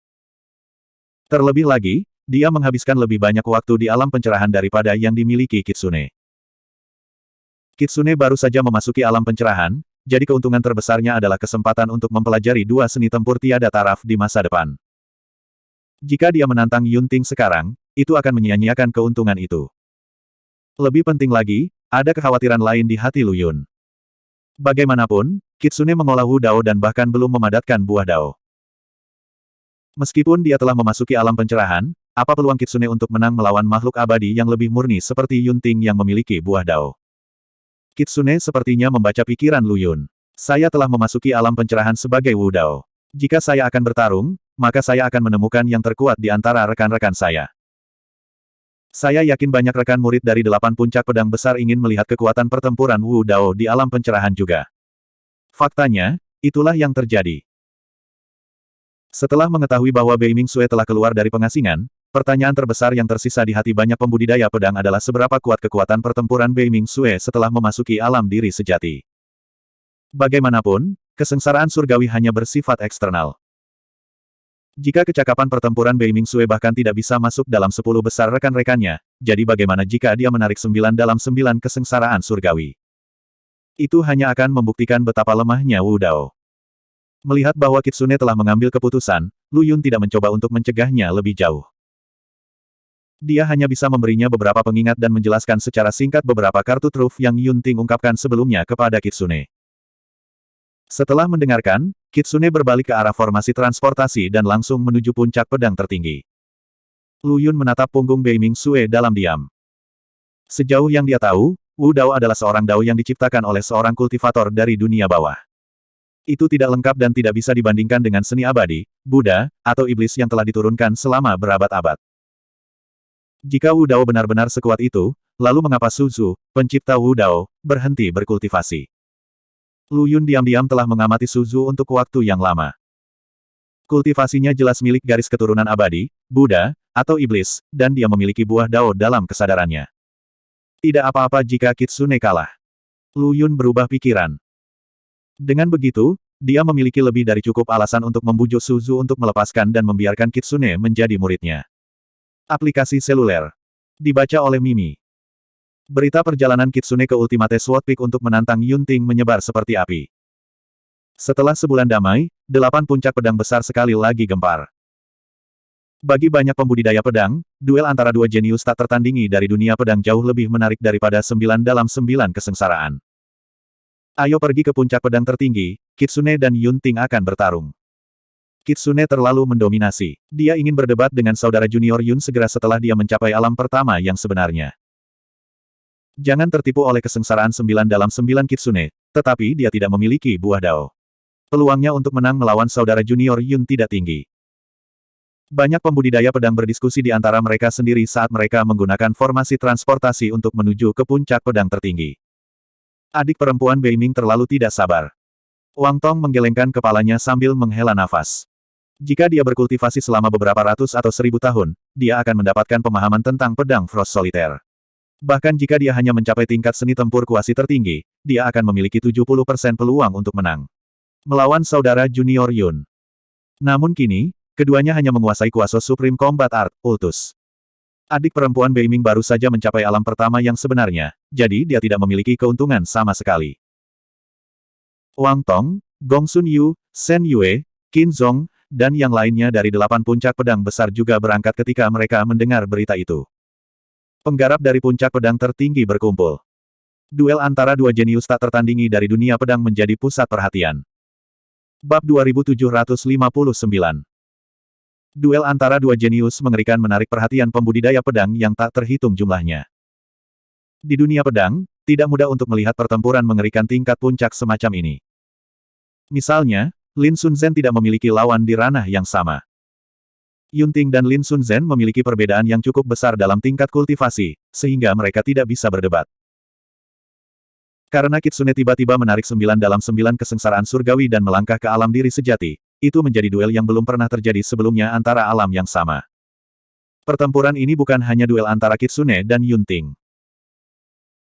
Terlebih lagi, dia menghabiskan lebih banyak waktu di alam pencerahan daripada yang dimiliki Kitsune. Kitsune baru saja memasuki alam pencerahan, jadi keuntungan terbesarnya adalah kesempatan untuk mempelajari dua seni tempur tiada taraf di masa depan. Jika dia menantang Yunting sekarang, itu akan menyia-nyiakan keuntungan itu. Lebih penting lagi, ada kekhawatiran lain di hati Lu Yun. Bagaimanapun, Kitsune mengolah Wu Dao dan bahkan belum memadatkan buah Dao. Meskipun dia telah memasuki alam pencerahan, apa peluang Kitsune untuk menang melawan makhluk abadi yang lebih murni seperti Yunting yang memiliki buah Dao? Kitsune sepertinya membaca pikiran Lu Yun. Saya telah memasuki alam pencerahan sebagai Wu Dao. Jika saya akan bertarung, maka saya akan menemukan yang terkuat di antara rekan-rekan saya. Saya yakin banyak rekan murid dari 8 puncak pedang besar ingin melihat kekuatan pertempuran Wu Dao di alam pencerahan juga. Faktanya, itulah yang terjadi. Setelah mengetahui bahwa Bei Ming Sue telah keluar dari pengasingan, Pertanyaan terbesar yang tersisa di hati banyak pembudidaya pedang adalah seberapa kuat kekuatan pertempuran Bei Ming Sue setelah memasuki alam diri sejati. Bagaimanapun, kesengsaraan surgawi hanya bersifat eksternal. Jika kecakapan pertempuran Bei Ming Sue bahkan tidak bisa masuk dalam 10 besar rekan-rekannya, jadi bagaimana jika dia menarik 9 dalam 9 kesengsaraan surgawi? Itu hanya akan membuktikan betapa lemahnya Wu Dao. Melihat bahwa Kitsune telah mengambil keputusan, Lu Yun tidak mencoba untuk mencegahnya lebih jauh. Dia hanya bisa memberinya beberapa pengingat dan menjelaskan secara singkat beberapa kartu truf yang Yun Ting ungkapkan sebelumnya kepada Kitsune. Setelah mendengarkan, Kitsune berbalik ke arah formasi transportasi dan langsung menuju puncak pedang tertinggi. Lu Yun menatap punggung Bei Ming Sue dalam diam. Sejauh yang dia tahu, Wu Dao adalah seorang Dao yang diciptakan oleh seorang kultivator dari dunia bawah. Itu tidak lengkap dan tidak bisa dibandingkan dengan seni abadi, Buddha, atau iblis yang telah diturunkan selama berabad-abad. Jika Wu Dao benar-benar sekuat itu, lalu mengapa Su Zhu, pencipta Wu Dao, berhenti berkultivasi? Lu Yun diam-diam telah mengamati Su Zhu untuk waktu yang lama. Kultivasinya jelas milik garis keturunan abadi, Buddha, atau iblis, dan dia memiliki buah Dao dalam kesadarannya. Tidak apa-apa jika Kitsune kalah. Lu Yun berubah pikiran. Dengan begitu, dia memiliki lebih dari cukup alasan untuk membujuk Su Zhu untuk melepaskan dan membiarkan Kitsune menjadi muridnya. Aplikasi seluler. Dibaca oleh Mimi. Berita perjalanan Kitsune ke Ultimate Sword Peak untuk menantang Yun Ting menyebar seperti api. Setelah sebulan damai, 8 puncak pedang besar sekali lagi gempar. Bagi banyak pembudidaya pedang, duel antara dua jenius tak tertandingi dari dunia pedang jauh lebih menarik daripada 9 dalam 9 kesengsaraan. Ayo pergi ke puncak pedang tertinggi, Kitsune dan Yun Ting akan bertarung. Kitsune terlalu mendominasi. Dia ingin berdebat dengan saudara junior Yun segera setelah dia mencapai alam pertama yang sebenarnya. Jangan tertipu oleh kesengsaraan 9 dalam 9 Kitsune, tetapi dia tidak memiliki buah Dao. Peluangnya untuk menang melawan saudara junior Yun tidak tinggi. Banyak pembudidaya pedang berdiskusi di antara mereka sendiri saat mereka menggunakan formasi transportasi untuk menuju ke puncak pedang tertinggi. Adik perempuan Bei Ming terlalu tidak sabar. Wang Tong menggelengkan kepalanya sambil menghela nafas. Jika dia berkultivasi selama beberapa ratus atau 1000 tahun, dia akan mendapatkan pemahaman tentang pedang Frost Solitaire. Bahkan jika dia hanya mencapai tingkat seni tempur kuasi tertinggi, dia akan memiliki 70% peluang untuk menang melawan saudara junior Yun. Namun kini, keduanya hanya menguasai kuasa Supreme Combat Art, Ultus. Adik perempuan Bei Ming baru saja mencapai alam pertama yang sebenarnya, jadi dia tidak memiliki keuntungan sama sekali. Wang Tong, Gong Sun Yu, Shen Yue, Qin Zhong, dan yang lainnya dari 8 puncak pedang besar juga berangkat ketika mereka mendengar berita itu. Penggarap dari puncak pedang tertinggi berkumpul. Duel antara dua jenius tak tertandingi dari dunia pedang menjadi pusat perhatian. Bab 2759. Duel antara dua jenius mengerikan menarik perhatian pembudidaya pedang yang tak terhitung jumlahnya. Di dunia pedang, tidak mudah untuk melihat pertempuran mengerikan tingkat puncak semacam ini. Misalnya, Lin Sunzhen tidak memiliki lawan di ranah yang sama. Yun Ting dan Lin Sunzhen memiliki perbedaan yang cukup besar dalam tingkat kultivasi, sehingga mereka tidak bisa berdebat. Karena Kitsune tiba-tiba menarik 9 dalam 9 kesengsaraan surgawi dan melangkah ke alam diri sejati, itu menjadi duel yang belum pernah terjadi sebelumnya antara alam yang sama. Pertempuran ini bukan hanya duel antara Kitsune dan Yun Ting.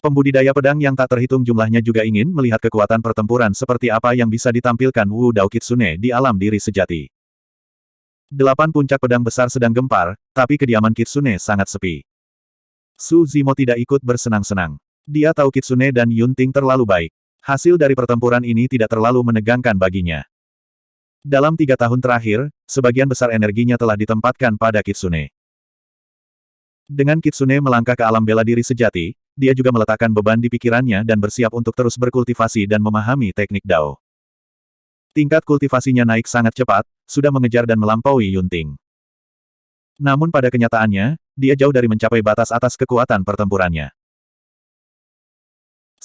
Pembudidaya pedang yang tak terhitung jumlahnya juga ingin melihat kekuatan pertempuran seperti apa yang bisa ditampilkan Wu Dao Kitsune di alam diri sejati. 8 puncak pedang besar sedang gempar, tapi kediaman Kitsune sangat sepi. Su Zimo tidak ikut bersenang-senang. Dia tahu Kitsune dan Yun Ting terlalu baik. Hasil dari pertempuran ini tidak terlalu menegangkan baginya. Dalam 3 tahun terakhir, sebagian besar energinya telah ditempatkan pada Kitsune. Dengan Kitsune melangkah ke alam bela diri sejati, dia juga meletakkan beban di pikirannya dan bersiap untuk terus berkultivasi dan memahami teknik Dao. Tingkat kultivasinya naik sangat cepat, sudah mengejar dan melampaui Yun Ting. Namun pada kenyataannya, dia jauh dari mencapai batas atas kekuatan pertempurannya.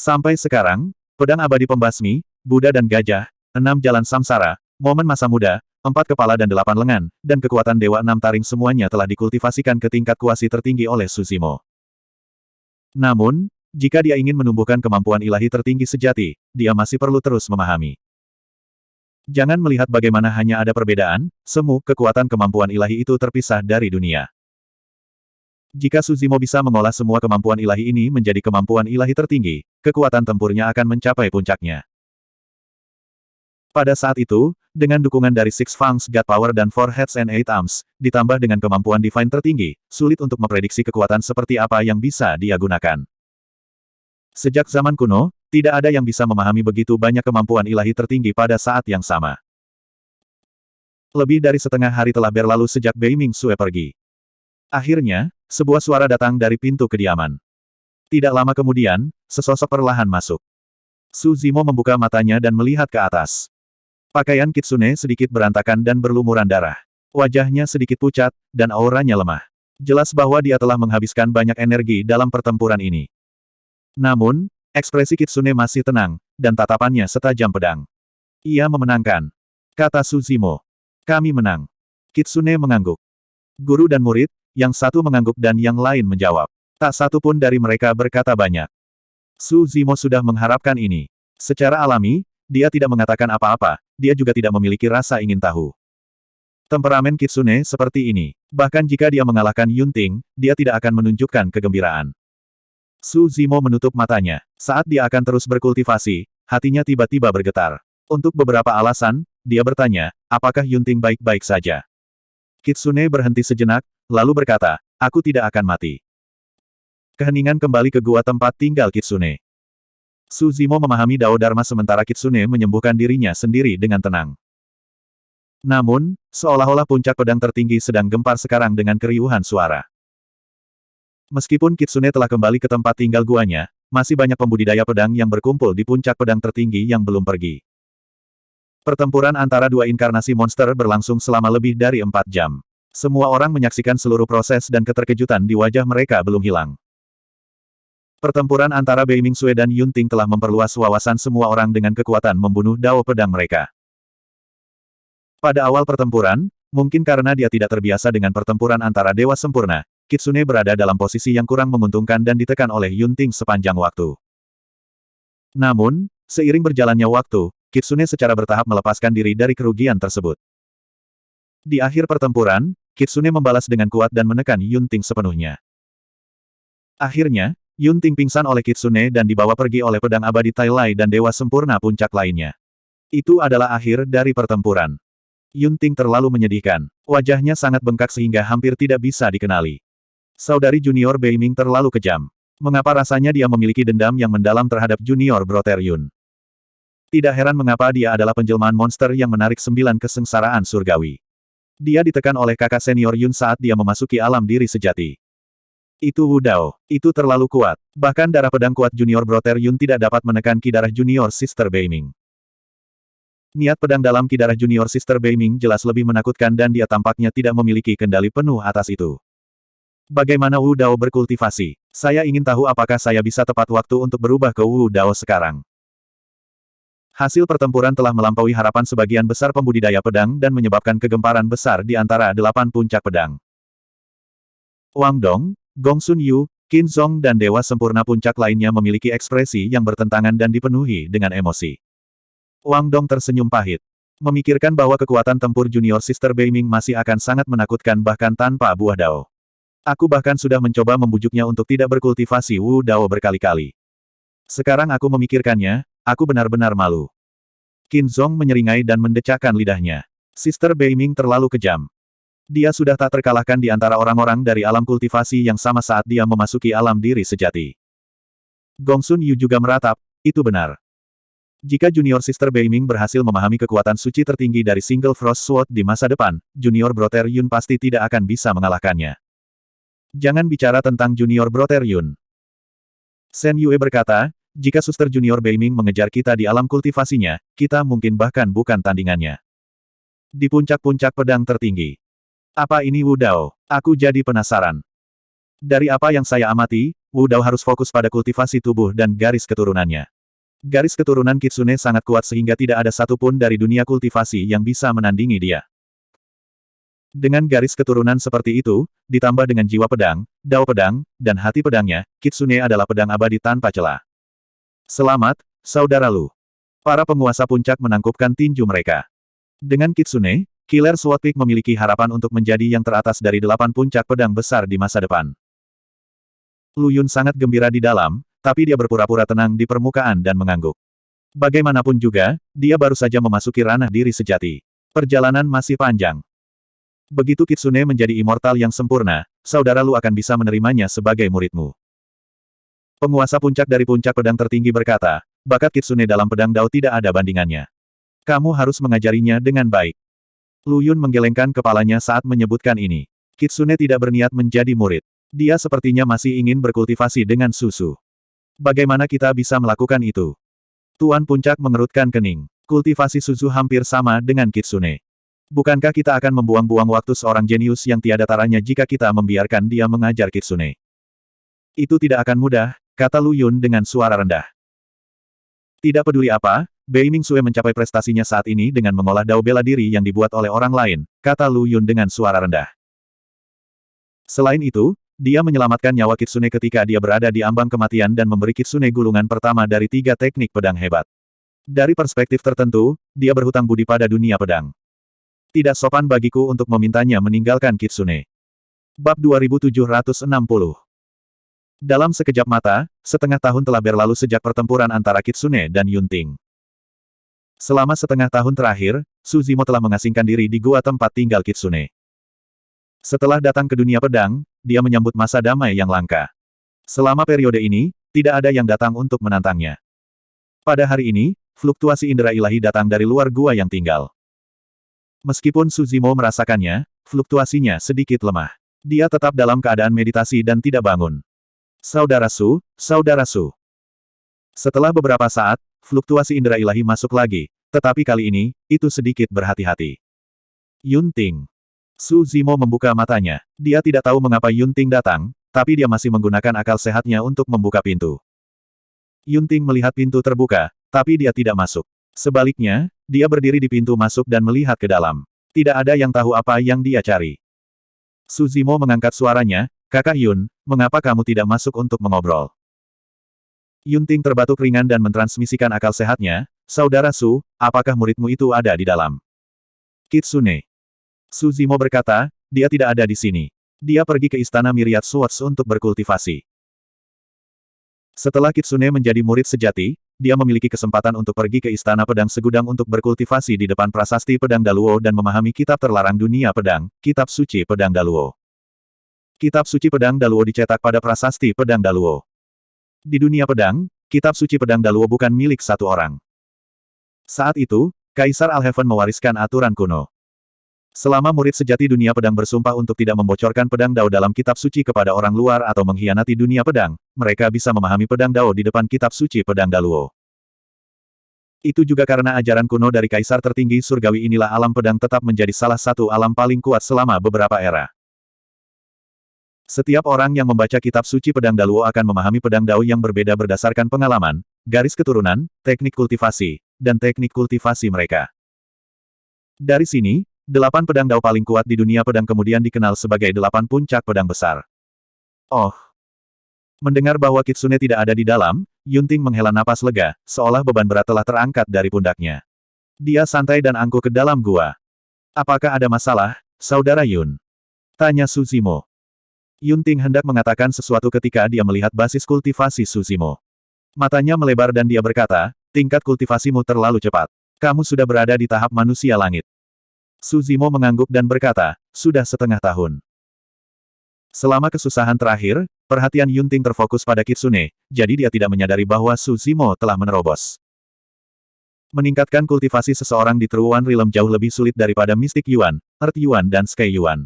Sampai sekarang, pedang abadi pembasmi, Buddha dan gajah, 6 jalan samsara, momen masa muda, 4 kepala dan 8 lengan, dan kekuatan dewa 6 taring semuanya telah dikultivasikan ke tingkat kuasi tertinggi oleh Su Zimo. Namun, jika dia ingin menumbuhkan kemampuan ilahi tertinggi sejati, dia masih perlu terus memahami. Jangan melihat bagaimana hanya ada perbedaan, semu kekuatan kemampuan ilahi itu terpisah dari dunia. Jika Suzimo bisa mengolah semua kemampuan ilahi ini menjadi kemampuan ilahi tertinggi, kekuatan tempurnya akan mencapai puncaknya. Pada saat itu, dengan dukungan dari Six Fangs God Power dan Four Heads and Eight Arms, ditambah dengan kemampuan Divine tertinggi, sulit untuk memprediksi kekuatan seperti apa yang bisa dia gunakan. Sejak zaman kuno, tidak ada yang bisa memahami begitu banyak kemampuan ilahi tertinggi pada saat yang sama. Lebih dari setengah hari telah berlalu sejak Bei Ming Sue pergi. Akhirnya, sebuah suara datang dari pintu kediaman. Tidak lama kemudian, sesosok perlahan masuk. Suzimo membuka matanya dan melihat ke atas. Pakaian Kitsune sedikit berantakan dan berlumuran darah. Wajahnya sedikit pucat, dan auranya lemah. Jelas bahwa dia telah menghabiskan banyak energi dalam pertempuran ini. Namun, ekspresi Kitsune masih tenang, dan tatapannya setajam pedang. Ia memenangkan. Kata Suzimo. Kami menang. Kitsune mengangguk. Guru dan murid, yang satu mengangguk dan yang lain menjawab. Tak satu pun dari mereka berkata banyak. Suzimo sudah mengharapkan ini. Secara alami, dia tidak mengatakan apa-apa, dia juga tidak memiliki rasa ingin tahu. Temperamen Kitsune seperti ini. Bahkan jika dia mengalahkan Yunting, dia tidak akan menunjukkan kegembiraan. Suzimo menutup matanya. Saat dia akan terus berkultivasi, hatinya tiba-tiba bergetar. Untuk beberapa alasan, dia bertanya, apakah Yunting baik-baik saja? Kitsune berhenti sejenak, lalu berkata, aku tidak akan mati. Keheningan kembali ke gua tempat tinggal Kitsune. Suzimo memahami Dao Dharma sementara Kitsune menyembuhkan dirinya sendiri dengan tenang. Namun, seolah-olah puncak pedang tertinggi sedang gempar sekarang dengan keriuhan suara. Meskipun Kitsune telah kembali ke tempat tinggal guanya, masih banyak pembudidaya pedang yang berkumpul di puncak pedang tertinggi yang belum pergi. Pertempuran antara dua inkarnasi monster berlangsung selama lebih dari 4 jam. Semua orang menyaksikan seluruh proses dan keterkejutan di wajah mereka belum hilang. Pertempuran antara Bei Ming Sue dan Yunting telah memperluas wawasan semua orang dengan kekuatan membunuh dao pedang mereka. Pada awal pertempuran, mungkin karena dia tidak terbiasa dengan pertempuran antara dewa sempurna, Kitsune berada dalam posisi yang kurang menguntungkan dan ditekan oleh Yunting sepanjang waktu. Namun, seiring berjalannya waktu, Kitsune secara bertahap melepaskan diri dari kerugian tersebut. Di akhir pertempuran, Kitsune membalas dengan kuat dan menekan Yunting sepenuhnya. Akhirnya, Yunting pingsan oleh Kitsune dan dibawa pergi oleh pedang abadi Tai Lai dan dewa sempurna puncak lainnya. Itu adalah akhir dari pertempuran. Yunting terlalu menyedihkan. Wajahnya sangat bengkak sehingga hampir tidak bisa dikenali. Saudari junior Bei Ming terlalu kejam. Mengapa rasanya dia memiliki dendam yang mendalam terhadap junior Brother Yun? Tidak heran mengapa dia adalah penjelmaan monster yang menarik 9 kesengsaraan surgawi. Dia ditekan oleh kakak senior Yun saat dia memasuki alam diri sejati. Itu Wu Dao. Itu terlalu kuat. Bahkan darah pedang kuat junior Brother Yun tidak dapat menekan ki darah junior Sister Bei Ming. Niat pedang dalam ki darah junior Sister Bei Ming jelas lebih menakutkan dan dia tampaknya tidak memiliki kendali penuh atas itu. Bagaimana Wu Dao berkultivasi? Saya ingin tahu apakah saya bisa tepat waktu untuk berubah ke Wu Dao sekarang. Hasil pertempuran telah melampaui harapan sebagian besar pembudidaya pedang dan menyebabkan kegemparan besar di antara 8 puncak pedang. Wang Dong, Gong Sun Yu, Qin Zhong dan Dewa Sempurna puncak lainnya memiliki ekspresi yang bertentangan dan dipenuhi dengan emosi. Wang Dong tersenyum pahit. Memikirkan bahwa kekuatan tempur junior Sister Bei Ming masih akan sangat menakutkan bahkan tanpa buah Dao. Aku bahkan sudah mencoba membujuknya untuk tidak berkultivasi Wu Dao berkali-kali. Sekarang aku memikirkannya, aku benar-benar malu. Qin Zhong menyeringai dan mendecakkan lidahnya. Sister Bei Ming terlalu kejam. Dia sudah tak terkalahkan di antara orang-orang dari alam kultivasi yang sama saat dia memasuki alam diri sejati. Gong Sun Yu juga meratap, itu benar. Jika junior Sister Bei Ming berhasil memahami kekuatan suci tertinggi dari Single Frost Sword di masa depan, junior Brother Yun pasti tidak akan bisa mengalahkannya. Jangan bicara tentang junior Brother Yun. Shen Yue berkata, jika Suster Junior Bei Ming mengejar kita di alam kultivasinya, kita mungkin bahkan bukan tandingannya. Di puncak-puncak pedang tertinggi. Apa ini Wu Dao? Aku jadi penasaran. Dari apa yang saya amati, Wu Dao harus fokus pada kultivasi tubuh dan garis keturunannya. Garis keturunan Kitsune sangat kuat sehingga tidak ada satupun dari dunia kultivasi yang bisa menandingi dia. Dengan garis keturunan seperti itu, ditambah dengan jiwa pedang, Dao pedang, dan hati pedangnya, Kitsune adalah pedang abadi tanpa celah. Selamat, saudara Lu. Para penguasa puncak menangkupkan tinju mereka. Dengan Kitsune, Killer Sword Peak memiliki harapan untuk menjadi yang teratas dari 8 puncak pedang besar di masa depan. Lu Yun sangat gembira di dalam, tapi dia berpura-pura tenang di permukaan dan mengangguk. Bagaimanapun juga, dia baru saja memasuki ranah diri sejati. Perjalanan masih panjang. Begitu Kitsune menjadi immortal yang sempurna, saudara Lu akan bisa menerimanya sebagai muridmu. Penguasa puncak dari puncak pedang tertinggi berkata, bakat Kitsune dalam pedang Dao tidak ada bandingannya. Kamu harus mengajarinya dengan baik. Lu Yun menggelengkan kepalanya saat menyebutkan ini. Kitsune tidak berniat menjadi murid. Dia sepertinya masih ingin berkultivasi dengan susu. Bagaimana kita bisa melakukan itu? Tuan Puncak mengerutkan kening. Kultivasi susu hampir sama dengan Kitsune. Bukankah kita akan membuang-buang waktu seorang jenius yang tiada taranya jika kita membiarkan dia mengajar Kitsune? Itu tidak akan mudah, kata Lu Yun dengan suara rendah. Tidak peduli apa, Bei Ming-sue mencapai prestasinya saat ini dengan mengolah dao bela diri yang dibuat oleh orang lain, kata Lu Yun dengan suara rendah. Selain itu, dia menyelamatkan nyawa Kitsune ketika dia berada di ambang kematian dan memberi Kitsune gulungan pertama dari 3 teknik pedang hebat. Dari perspektif tertentu, dia berhutang budi pada dunia pedang. Tidak sopan bagiku untuk memintanya meninggalkan Kitsune. Bab 2760. Dalam sekejap mata, setengah tahun telah berlalu sejak pertempuran antara Kitsune dan Yunting. Selama setengah tahun terakhir, Suzimo telah mengasingkan diri di gua tempat tinggal Kitsune. Setelah datang ke dunia pedang, dia menyambut masa damai yang langka. Selama periode ini, tidak ada yang datang untuk menantangnya. Pada hari ini, fluktuasi indera ilahi datang dari luar gua yang tinggal. Meskipun Suzimo merasakannya, fluktuasinya sedikit lemah. Dia tetap dalam keadaan meditasi dan tidak bangun. Saudara Su, Saudara Su. Setelah beberapa saat, fluktuasi indera ilahi masuk lagi, tetapi kali ini, itu sedikit berhati-hati. Yunting. Suzimo membuka matanya. Dia tidak tahu mengapa Yunting datang, tapi dia masih menggunakan akal sehatnya untuk membuka pintu. Yunting melihat pintu terbuka, tapi dia tidak masuk. Sebaliknya, dia berdiri di pintu masuk dan melihat ke dalam. Tidak ada yang tahu apa yang dia cari. Suzimo mengangkat suaranya, Kakak Yun, mengapa kamu tidak masuk untuk mengobrol? Yunting terbatuk ringan dan mentransmisikan akal sehatnya, Saudara Su, apakah muridmu itu ada di dalam? Kitsune. Suzimo berkata, dia tidak ada di sini. Dia pergi ke istana Myriad Swords untuk berkultivasi. Setelah Kitsune menjadi murid sejati, dia memiliki kesempatan untuk pergi ke istana pedang segudang untuk berkultivasi di depan prasasti pedang Daluo dan memahami kitab terlarang dunia pedang, Kitab Suci Pedang Daluo. Kitab Suci Pedang Daluo dicetak pada prasasti pedang Daluo. Di dunia pedang, Kitab Suci Pedang Daluo bukan milik satu orang. Saat itu, Kaisar Alhaven mewariskan aturan kuno. Selama murid sejati dunia pedang bersumpah untuk tidak membocorkan pedang Dao dalam kitab suci kepada orang luar atau mengkhianati dunia pedang, mereka bisa memahami pedang Dao di depan kitab suci pedang Daluo. Itu juga karena ajaran kuno dari Kaisar tertinggi surgawi inilah alam pedang tetap menjadi salah satu alam paling kuat selama beberapa era. Setiap orang yang membaca kitab suci pedang Daluo akan memahami pedang Dao yang berbeda berdasarkan pengalaman, garis keturunan, teknik kultivasi, dan teknik kultivasi mereka. Dari sini, 8 pedang Dao paling kuat di dunia pedang kemudian dikenal sebagai 8 puncak pedang besar. Oh! Mendengar bahwa Kitsune tidak ada di dalam, Yunting menghela napas lega, seolah beban berat telah terangkat dari pundaknya. Dia santai dan angkuh ke dalam gua. Apakah ada masalah, Saudara Yun? Tanya Suzimo. Yunting hendak mengatakan sesuatu ketika dia melihat basis kultivasi Suzimo. Matanya melebar dan dia berkata, tingkat kultivasimu terlalu cepat. Kamu sudah berada di tahap manusia langit. Suzimo mengangguk dan berkata, sudah setengah tahun. Selama kesusahan terakhir, perhatian Yunting terfokus pada Kitsune, jadi dia tidak menyadari bahwa Suzimo telah menerobos. Meningkatkan kultivasi seseorang di True One Realm jauh lebih sulit daripada Mystic Yuan, Earth Yuan dan Sky Yuan.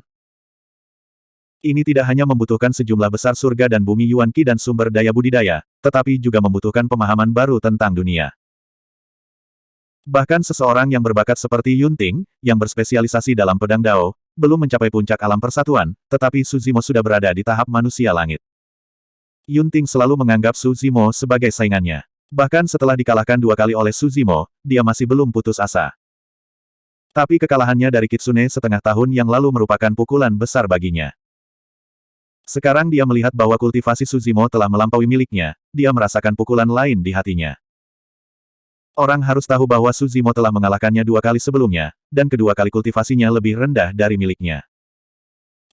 Ini tidak hanya membutuhkan sejumlah besar surga dan bumi Yuan Qi dan sumber daya budidaya, tetapi juga membutuhkan pemahaman baru tentang dunia. Bahkan seseorang yang berbakat seperti Yunting, yang berspesialisasi dalam pedang Dao, belum mencapai puncak alam persatuan, tetapi Suzimo sudah berada di tahap manusia langit. Yunting selalu menganggap Suzimo sebagai saingannya. Bahkan setelah dikalahkan 2 kali oleh Suzimo, dia masih belum putus asa. Tapi kekalahannya dari Kitsune setengah tahun yang lalu merupakan pukulan besar baginya. Sekarang dia melihat bahwa kultivasi Suzimo telah melampaui miliknya, dia merasakan pukulan lain di hatinya. Orang harus tahu bahwa Suzimo telah mengalahkannya 2 kali sebelumnya, dan kedua kali kultivasinya lebih rendah dari miliknya.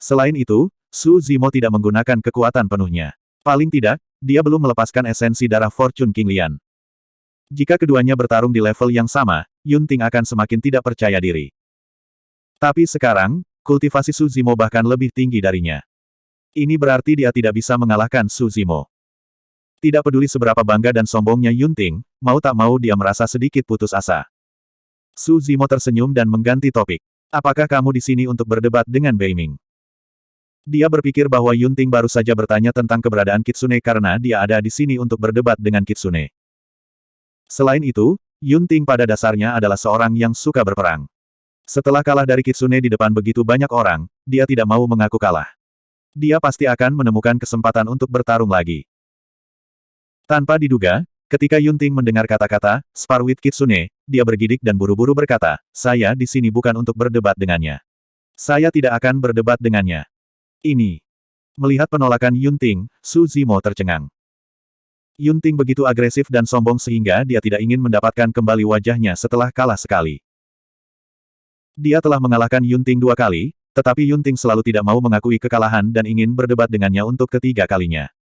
Selain itu, Suzimo tidak menggunakan kekuatan penuhnya. Paling tidak, dia belum melepaskan esensi darah Fortune King Lian. Jika keduanya bertarung di level yang sama, Yunting akan semakin tidak percaya diri. Tapi sekarang, kultivasi Su Zimo bahkan lebih tinggi darinya. Ini berarti dia tidak bisa mengalahkan Su Zimo. Tidak peduli seberapa bangga dan sombongnya Yunting, mau tak mau dia merasa sedikit putus asa. Su Zimo tersenyum dan mengganti topik. Apakah kamu di sini untuk berdebat dengan Beiming? Dia berpikir bahwa Yunting baru saja bertanya tentang keberadaan Kitsune karena dia ada di sini untuk berdebat dengan Kitsune. Selain itu, Yunting pada dasarnya adalah seorang yang suka berperang. Setelah kalah dari Kitsune di depan begitu banyak orang, dia tidak mau mengaku kalah. Dia pasti akan menemukan kesempatan untuk bertarung lagi. Tanpa diduga, ketika Yunting mendengar kata-kata, "spar with Kitsune", dia bergidik dan buru-buru berkata, "Saya di sini bukan untuk berdebat dengannya. Saya tidak akan berdebat dengannya." Ini. Melihat penolakan Yunting, Su Zimo tercengang. Yunting begitu agresif dan sombong sehingga dia tidak ingin mendapatkan kembali wajahnya setelah kalah sekali. Dia telah mengalahkan Yunting 2 kali, tetapi Yunting selalu tidak mau mengakui kekalahan dan ingin berdebat dengannya untuk ketiga kalinya.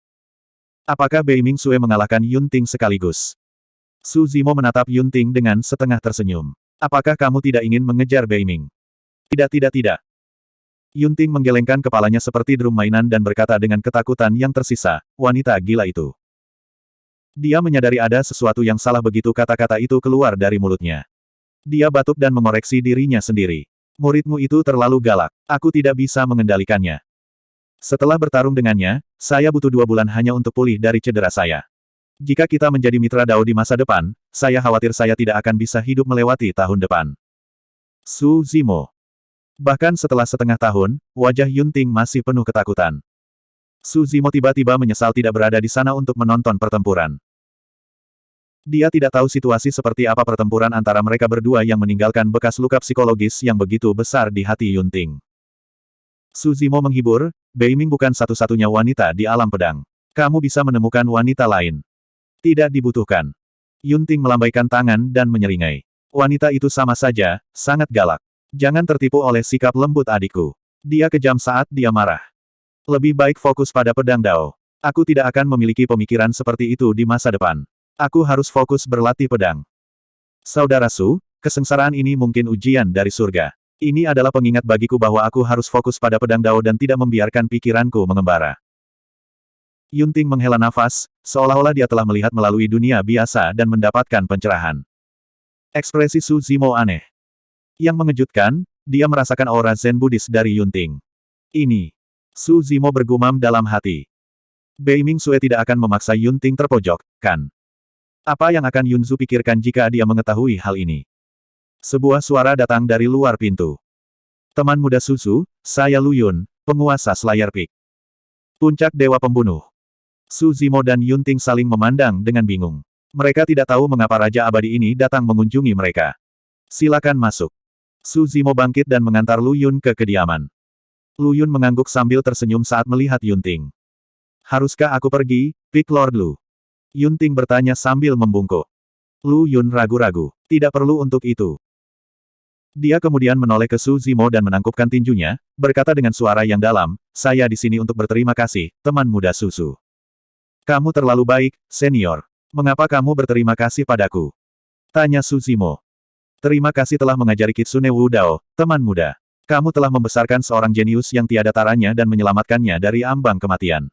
Apakah Beiming Sue mengalahkan Yunting sekaligus? Su Zimo menatap Yunting dengan setengah tersenyum. Apakah kamu tidak ingin mengejar Beiming? Tidak. Yunting menggelengkan kepalanya seperti drum mainan dan berkata dengan ketakutan yang tersisa, "Wanita gila itu." Dia menyadari ada sesuatu yang salah begitu kata-kata itu keluar dari mulutnya. Dia batuk dan mengoreksi dirinya sendiri. Muridmu itu terlalu galak. Aku tidak bisa mengendalikannya. Setelah bertarung dengannya, saya butuh 2 bulan hanya untuk pulih dari cedera saya. Jika kita menjadi mitra Dao di masa depan, saya khawatir saya tidak akan bisa hidup melewati tahun depan. Su Zimo. Bahkan setelah setengah tahun, wajah Yunting masih penuh ketakutan. Su Zimo tiba-tiba menyesal tidak berada di sana untuk menonton pertempuran. Dia tidak tahu situasi seperti apa pertempuran antara mereka berdua yang meninggalkan bekas luka psikologis yang begitu besar di hati Yunting. Su Zimo menghibur, Beiming bukan satu-satunya wanita di alam pedang. Kamu bisa menemukan wanita lain. Tidak dibutuhkan. Yunting melambaikan tangan dan menyeringai. Wanita itu sama saja, sangat galak. Jangan tertipu oleh sikap lembut adikku. Dia kejam saat dia marah. Lebih baik fokus pada pedang Dao. Aku tidak akan memiliki pemikiran seperti itu di masa depan. Aku harus fokus berlatih pedang. Saudara Su, kesengsaraan ini mungkin ujian dari surga. Ini adalah pengingat bagiku bahwa aku harus fokus pada pedang Dao dan tidak membiarkan pikiranku mengembara. Yunting menghela nafas, seolah-olah dia telah melihat melalui dunia biasa dan mendapatkan pencerahan. Ekspresi Su Zimo aneh. Yang mengejutkan, dia merasakan aura Zen Buddhis dari Yunting. Ini. Su Zimo bergumam dalam hati. Beiming Sue tidak akan memaksa Yunting terpojok, kan? Apa yang akan Yunzu pikirkan jika dia mengetahui hal ini? Sebuah suara datang dari luar pintu. Teman muda Suzu, saya Lu Yun, penguasa Slayer Peak. Puncak Dewa Pembunuh. Su Zimo dan Yunting saling memandang dengan bingung. Mereka tidak tahu mengapa Raja Abadi ini datang mengunjungi mereka. Silakan masuk. Su Zimo bangkit dan mengantar Lu Yun ke kediaman. Lu Yun mengangguk sambil tersenyum saat melihat Yunting. Haruskah aku pergi, Peak Lord Lu? Yunting bertanya sambil membungkuk. Lu Yun ragu-ragu. Tidak perlu untuk itu. Dia kemudian menoleh ke Su Zimo dan menangkupkan tinjunya, berkata dengan suara yang dalam, saya di sini untuk berterima kasih, teman muda Susu. Kamu terlalu baik, senior. Mengapa kamu berterima kasih padaku? Tanya Su Zimo. Terima kasih telah mengajari Kitsune Wu Dao, teman muda. Kamu telah membesarkan seorang jenius yang tiada taranya dan menyelamatkannya dari ambang kematian.